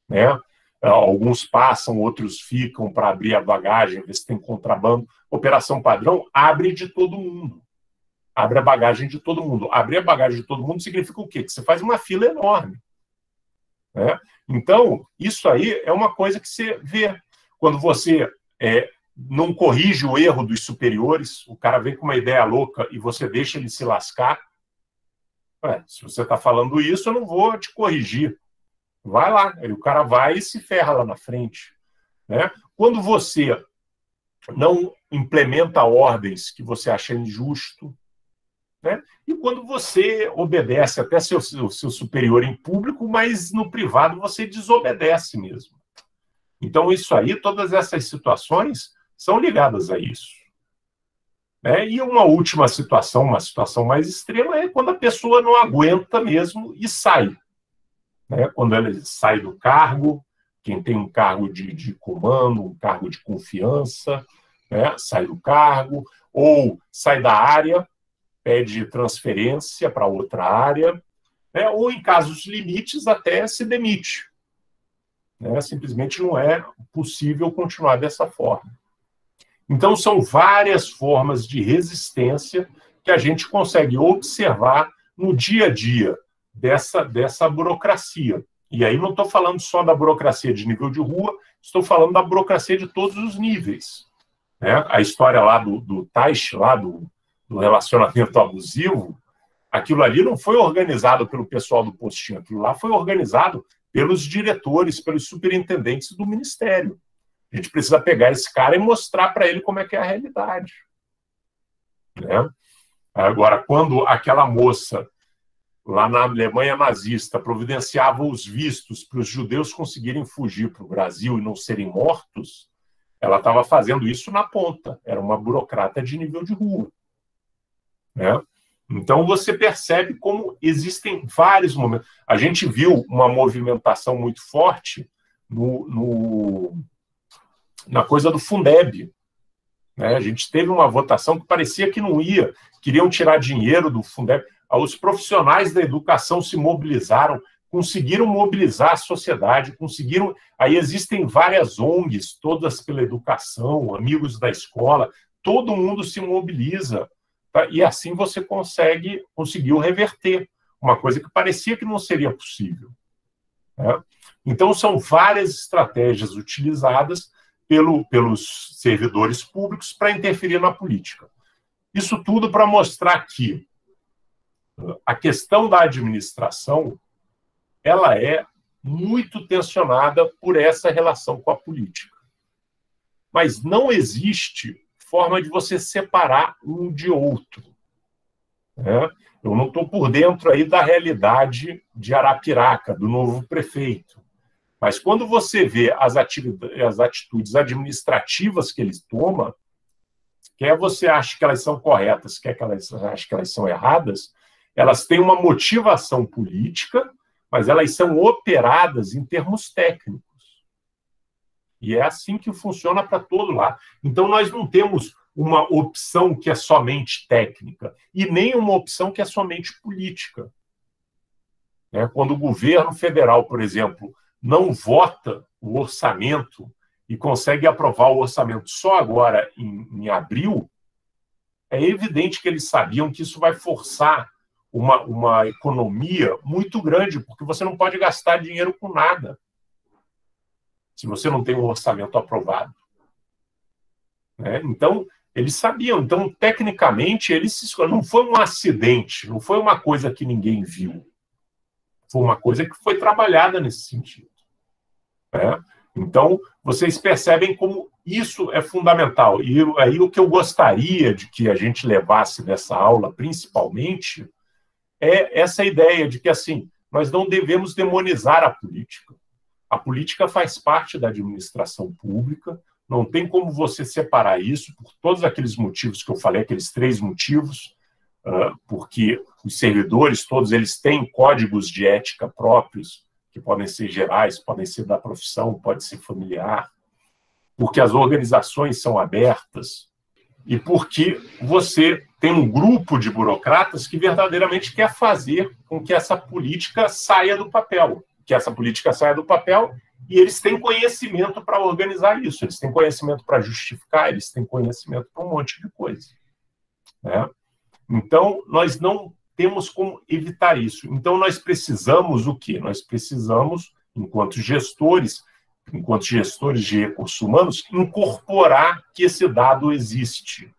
né? Alguns passam, outros ficam para abrir a bagagem, ver se tem contrabando. Operação padrão abre de todo mundo. Abre a bagagem de todo mundo. Abrir a bagagem de todo mundo significa o quê? Que você faz uma fila enorme, né? Então, isso aí é uma coisa que você vê. Quando você não corrige o erro dos superiores, o cara vem com uma ideia louca e você deixa ele se lascar. Se você está falando isso, eu não vou te corrigir. Vai lá. Aí o cara vai e se ferra lá na frente, né? Quando você não implementa ordens que você acha injusto, né? E quando você obedece até seu superior em público, mas no privado você desobedece mesmo. Então, isso aí, todas essas situações são ligadas a isso. E uma última situação, uma situação mais extrema, é quando a pessoa não aguenta mesmo e sai. Quando ela sai do cargo, quem tem um cargo de comando, um cargo de confiança, sai do cargo, ou sai da área, pede transferência para outra área, ou, em casos limites, até se demite. Simplesmente não é possível continuar dessa forma. Então, são várias formas de resistência que a gente consegue observar no dia a dia dessa burocracia. E aí não estou falando só da burocracia de nível de rua, estou falando da burocracia de todos os níveis. A história lá do Taish, lá do relacionamento abusivo, aquilo ali não foi organizado pelo pessoal do postinho, aquilo lá foi organizado pelos diretores, pelos superintendentes do ministério. A gente precisa pegar esse cara e mostrar para ele como é que é a realidade. Agora, quando aquela moça, lá na Alemanha nazista, providenciava os vistos para os judeus conseguirem fugir para o Brasil e não serem mortos, ela estava fazendo isso na ponta. Era uma burocrata de nível de rua. Então, você percebe como existem vários momentos. A gente viu uma movimentação muito forte na coisa do Fundeb. A gente teve uma votação que parecia que não ia, queriam tirar dinheiro do Fundeb. Os profissionais da educação se mobilizaram, conseguiram mobilizar a sociedade, conseguiram... Aí existem várias ONGs, todas pela educação, amigos da escola, todo mundo se mobiliza. E assim você conseguiu reverter uma coisa que parecia que não seria possível. Então, são várias estratégias utilizadas pelos servidores públicos para interferir na política. Isso tudo para mostrar que a questão da administração ela é muito tensionada por essa relação com a política. Mas não existe forma de você separar um de outro. Né? Eu não estou por dentro aí da realidade de Arapiraca, do novo prefeito. Mas quando você vê as atitudes administrativas que ele toma, quer você ache que elas são corretas, quer que elas ache que elas são erradas, elas têm uma motivação política, mas elas são operadas em termos técnicos. E é assim que funciona para todo lado. Então, nós não temos uma opção que é somente técnica e nem uma opção que é somente política. Quando o governo federal, por exemplo, não vota o orçamento e consegue aprovar o orçamento só agora, em abril, é evidente que eles sabiam que isso vai forçar uma economia muito grande, porque você não pode gastar dinheiro com nada se você não tem um orçamento aprovado. Então, eles sabiam. Então, tecnicamente, não foi um acidente, não foi uma coisa que ninguém viu. Foi uma coisa que foi trabalhada nesse sentido. Então, vocês percebem como isso é fundamental. E aí o que eu gostaria de que a gente levasse dessa aula, principalmente, é essa ideia de que, assim, nós não devemos demonizar a política. A política faz parte da administração pública, não tem como você separar isso por todos aqueles motivos que eu falei, aqueles 3 motivos, porque os servidores, todos eles têm códigos de ética próprios, que podem ser gerais, podem ser da profissão, pode ser familiar, porque as organizações são abertas e porque você tem um grupo de burocratas que verdadeiramente quer fazer com que essa política saia do papel, e eles têm conhecimento para organizar isso, eles têm conhecimento para justificar, eles têm conhecimento para um monte de coisa. Então, nós não temos como evitar isso. Então, nós precisamos o quê? Nós precisamos, enquanto gestores de recursos humanos, incorporar que esse dado existe.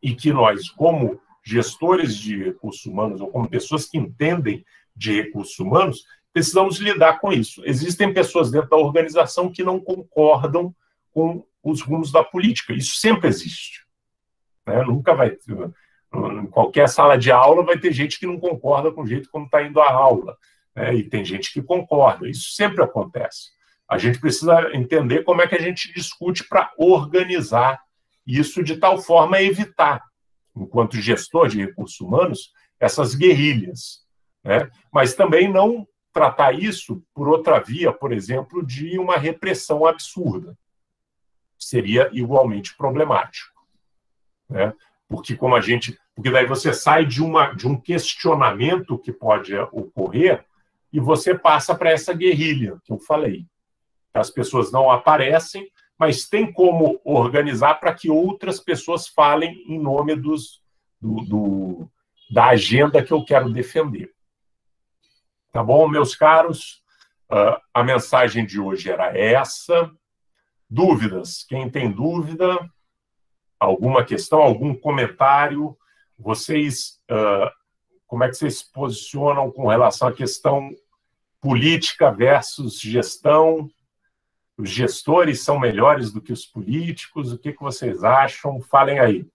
E que nós, como gestores de recursos humanos, ou como pessoas que entendem de recursos humanos, precisamos lidar com isso. Existem pessoas dentro da organização que não concordam com os rumos da política. Isso sempre existe. Nunca vai ter... Em qualquer sala de aula vai ter gente que não concorda com o jeito como está indo a aula. E tem gente que concorda. Isso sempre acontece. A gente precisa entender como é que a gente discute para organizar isso de tal forma a evitar, enquanto gestor de recursos humanos, essas guerrilhas. Mas também não tratar isso por outra via, por exemplo, de uma repressão absurda. Seria igualmente problemático. Porque daí você sai de um questionamento que pode ocorrer e você passa para essa guerrilha que eu falei. As pessoas não aparecem, mas tem como organizar para que outras pessoas falem em nome da agenda que eu quero defender. Tá bom, meus caros? A mensagem de hoje era essa. Dúvidas? Quem tem dúvida? Alguma questão, algum comentário? Vocês, como é que vocês se posicionam com relação à questão política versus gestão? Os gestores são melhores do que os políticos? O que vocês acham? Falem aí.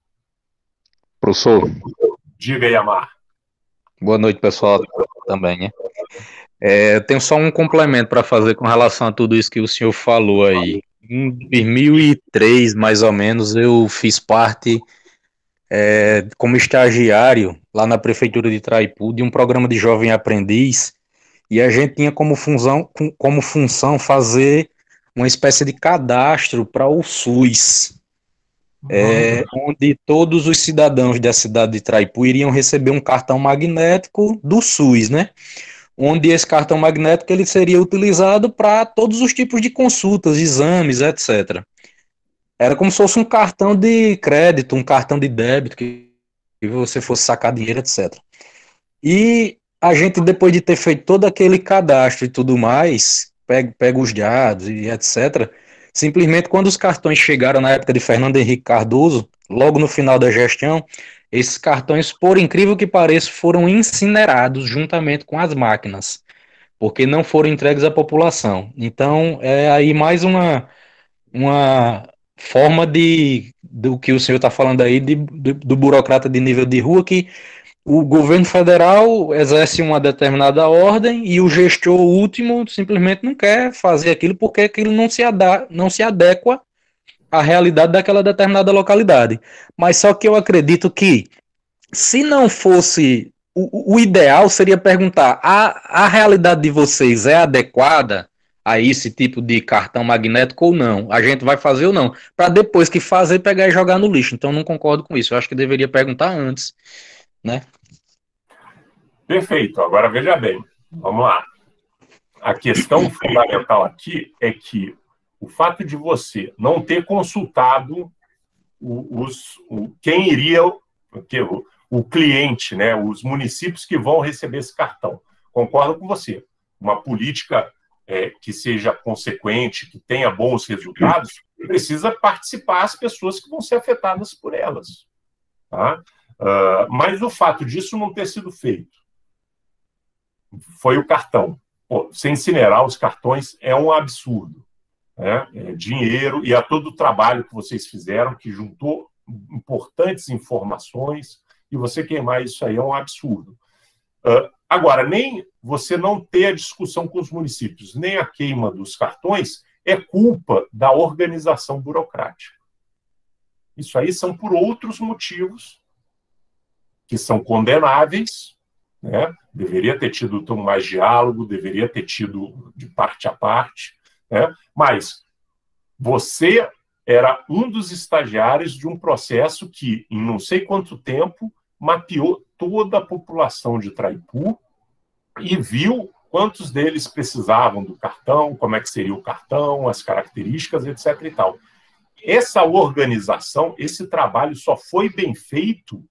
Professor. Diga aí, Amar. Boa noite, pessoal, também, né? Eu tenho só um complemento para fazer com relação a tudo isso que o senhor falou aí. Em 2003, mais ou menos, eu fiz parte, como estagiário, lá na Prefeitura de Itraipu, de um programa de Jovem Aprendiz, e a gente tinha como função fazer uma espécie de cadastro para o SUS, onde todos os cidadãos da cidade de Itraipu iriam receber um cartão magnético do SUS, né? Onde esse cartão magnético ele seria utilizado para todos os tipos de consultas, exames, etc. Era como se fosse um cartão de crédito, um cartão de débito, que você fosse sacar dinheiro, etc. E a gente, depois de ter feito todo aquele cadastro e tudo mais, pega os dados e etc., simplesmente quando os cartões chegaram na época de Fernando Henrique Cardoso, logo no final da gestão, esses cartões, por incrível que pareça, foram incinerados juntamente com as máquinas, porque não foram entregues à população. Então, é aí mais uma uma forma do que o senhor está falando aí, do burocrata de nível de rua, que o governo federal exerce uma determinada ordem e o gestor último simplesmente não quer fazer aquilo porque aquilo não se adequa à realidade daquela determinada localidade. Mas só que eu acredito que, se não fosse... O ideal seria perguntar, a realidade de vocês é adequada a esse tipo de cartão magnético ou não? A gente vai fazer ou não? Para depois que fazer, pegar e jogar no lixo. Então, não concordo com isso. Eu acho que deveria perguntar antes, né? Perfeito. Agora, veja bem. Vamos lá. A questão fundamental aqui é que o fato de você não ter consultado quem iria... o cliente, né, os municípios que vão receber esse cartão. Concordo com você. Uma política que seja consequente, que tenha bons resultados, precisa participar as pessoas que vão ser afetadas por elas. Tá? Mas o fato disso não ter sido feito foi o cartão. Pô, você incinerar os cartões é um absurdo. Né? É dinheiro e a todo o trabalho que vocês fizeram, que juntou importantes informações, e você queimar isso aí é um absurdo. Agora, nem você não ter a discussão com os municípios, nem a queima dos cartões, é culpa da organização burocrática. Isso aí são por outros motivos que são condenáveis, né? Deveria ter tido mais diálogo, deveria ter tido de parte a parte, né? Mas você era um dos estagiários de um processo que, em não sei quanto tempo, mapeou toda a população de Traipu e viu quantos deles precisavam do cartão, como é que seria o cartão, as características, etc. e tal. Essa organização, esse trabalho só foi bem feito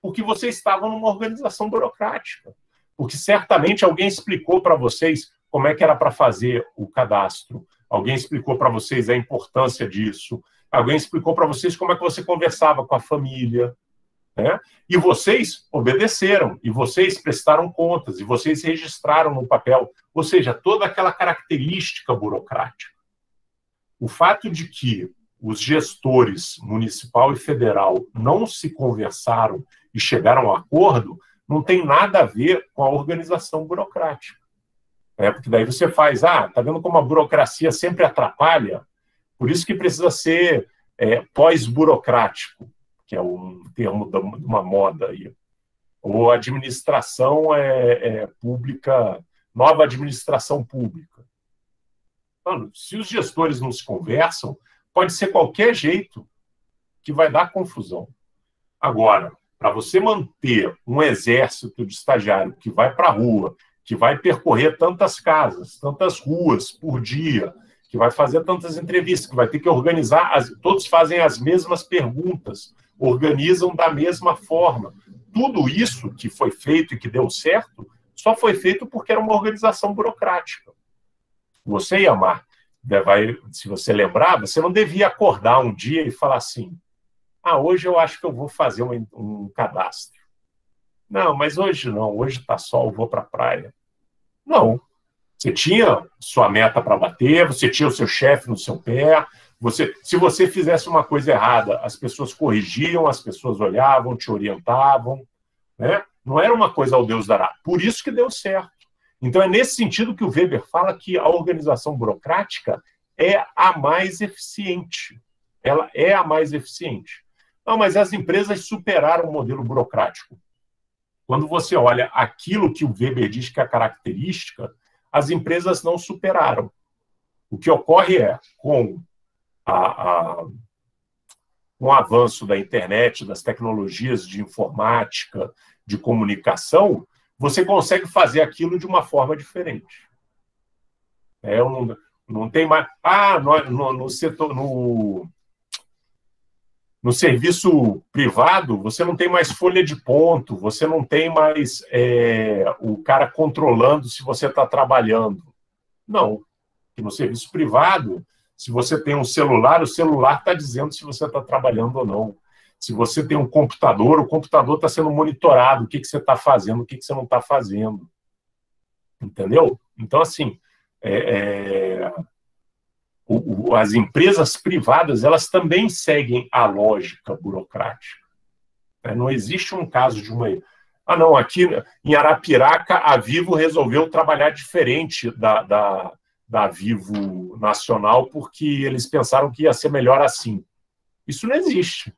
porque vocês estavam numa organização burocrática. Porque certamente alguém explicou para vocês como é que era para fazer o cadastro, alguém explicou para vocês a importância disso, alguém explicou para vocês como é que você conversava com a família, né? E vocês obedeceram, e vocês prestaram contas, e vocês registraram no papel, ou seja, toda aquela característica burocrática. O fato de que os gestores municipal e federal não se conversaram e chegaram a um acordo não tem nada a ver com a organização burocrática. Porque daí você faz, tá vendo como a burocracia sempre atrapalha? Por isso que precisa ser pós-burocrático, que é um termo de uma moda aí. Ou administração pública, nova administração pública. Mano, se os gestores não se conversam, pode ser qualquer jeito que vai dar confusão. Agora, para você manter um exército de estagiário que vai para a rua, que vai percorrer tantas casas, tantas ruas por dia, que vai fazer tantas entrevistas, que vai ter que organizar, todos fazem as mesmas perguntas, organizam da mesma forma. Tudo isso que foi feito e que deu certo, só foi feito porque era uma organização burocrática. Você, Iamar, se você lembrar, você não devia acordar um dia e falar assim, hoje eu acho que eu vou fazer um cadastro. Não, mas hoje não, hoje está sol, eu vou para a praia. Não. Você tinha sua meta para bater, você tinha o seu chefe no seu pé, se você fizesse uma coisa errada, as pessoas corrigiam, as pessoas olhavam, te orientavam, né? Não era uma coisa ao Deus dará. Por isso que deu certo. Então é nesse sentido que o Weber fala que a organização burocrática é a mais eficiente. Ela é a mais eficiente. Não, mas as empresas superaram o modelo burocrático. Quando você olha aquilo que o Weber diz que é a característica, as empresas não superaram. O que ocorre é, com o avanço da internet, das tecnologias de informática, de comunicação, você consegue fazer aquilo de uma forma diferente. Não tem mais... no setor... No serviço privado, você não tem mais folha de ponto, você não tem mais o cara controlando se você está trabalhando. Não. No serviço privado, se você tem um celular, o celular está dizendo se você está trabalhando ou não. Se você tem um computador, o computador está sendo monitorado, o que você está fazendo, o que você não está fazendo. Entendeu? Então, assim, as empresas privadas, elas também seguem a lógica burocrática. Não existe um caso de uma... Ah, não, aqui em Arapiraca, a Vivo resolveu trabalhar diferente da Vivo Nacional porque eles pensaram que ia ser melhor assim. Isso não existe.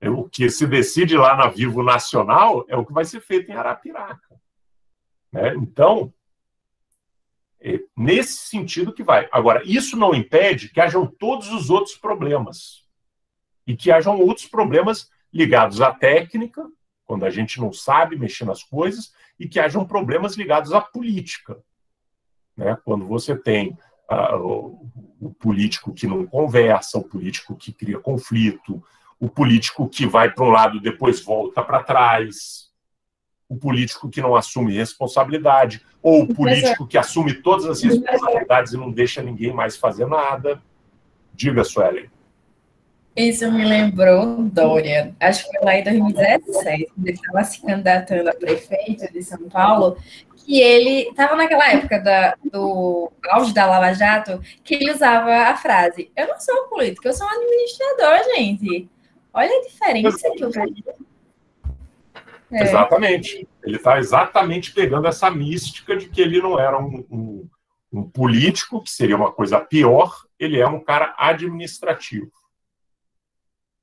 O que se decide lá na Vivo Nacional é o que vai ser feito em Arapiraca. Então, é nesse sentido que vai. Agora, isso não impede que hajam todos os outros problemas. E que hajam outros problemas ligados à técnica, quando a gente não sabe mexer nas coisas, e que hajam problemas ligados à política. Quando você tem o político que não conversa, o político que cria conflito, o político que vai para um lado e depois volta para trás, o político que não assume responsabilidade, ou o político que assume todas as responsabilidades e não deixa ninguém mais fazer nada. Diga, Suelen. Isso me lembrou Dória. Acho que foi lá em 2017, quando ele estava se candidatando a prefeito de São Paulo, que ele estava naquela época do auge da Lava Jato, que ele usava a frase: eu não sou um político, eu sou um administrador, gente. Olha a diferença que eu vejo. Exatamente. Ele está exatamente pegando essa mística de que ele não era um político, que seria uma coisa pior, ele é um cara administrativo.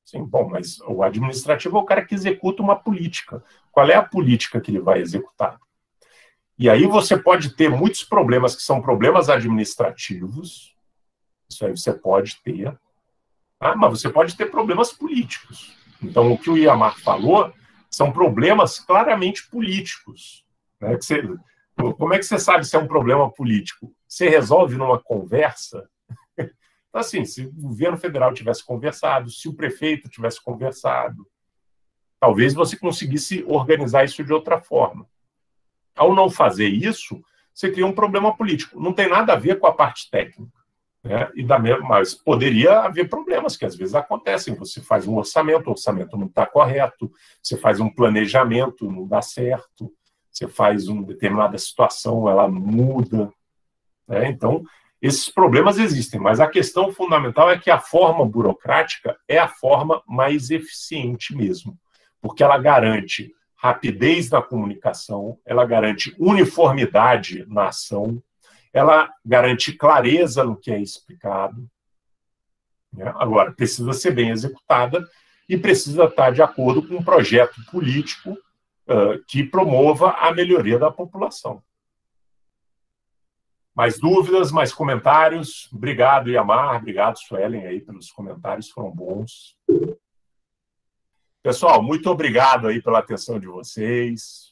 Sim, bom, mas o administrativo é o cara que executa uma política. Qual é a política que ele vai executar? E aí você pode ter muitos problemas que são problemas administrativos, isso aí você pode ter, mas você pode ter problemas políticos. Então, o que o Iamar falou são problemas claramente políticos. Como é que você sabe se é um problema político? Você resolve numa conversa? Assim, se o governo federal tivesse conversado, se o prefeito tivesse conversado, talvez você conseguisse organizar isso de outra forma. Ao não fazer isso, você cria um problema político. Não tem nada a ver com a parte técnica. Mas poderia haver problemas que às vezes acontecem. Você faz um orçamento, o orçamento não está correto, você faz um planejamento, não dá certo, você faz uma determinada situação, ela muda. Então, esses problemas existem, mas a questão fundamental é que a forma burocrática é a forma mais eficiente mesmo, porque ela garante rapidez na comunicação, ela garante uniformidade na ação, ela garante clareza no que é explicado. Agora, precisa ser bem executada e precisa estar de acordo com um projeto político que promova a melhoria da população. Mais dúvidas, mais comentários? Obrigado, Iamar. Obrigado, Suelen, aí pelos comentários, foram bons. Pessoal, muito obrigado aí pela atenção de vocês.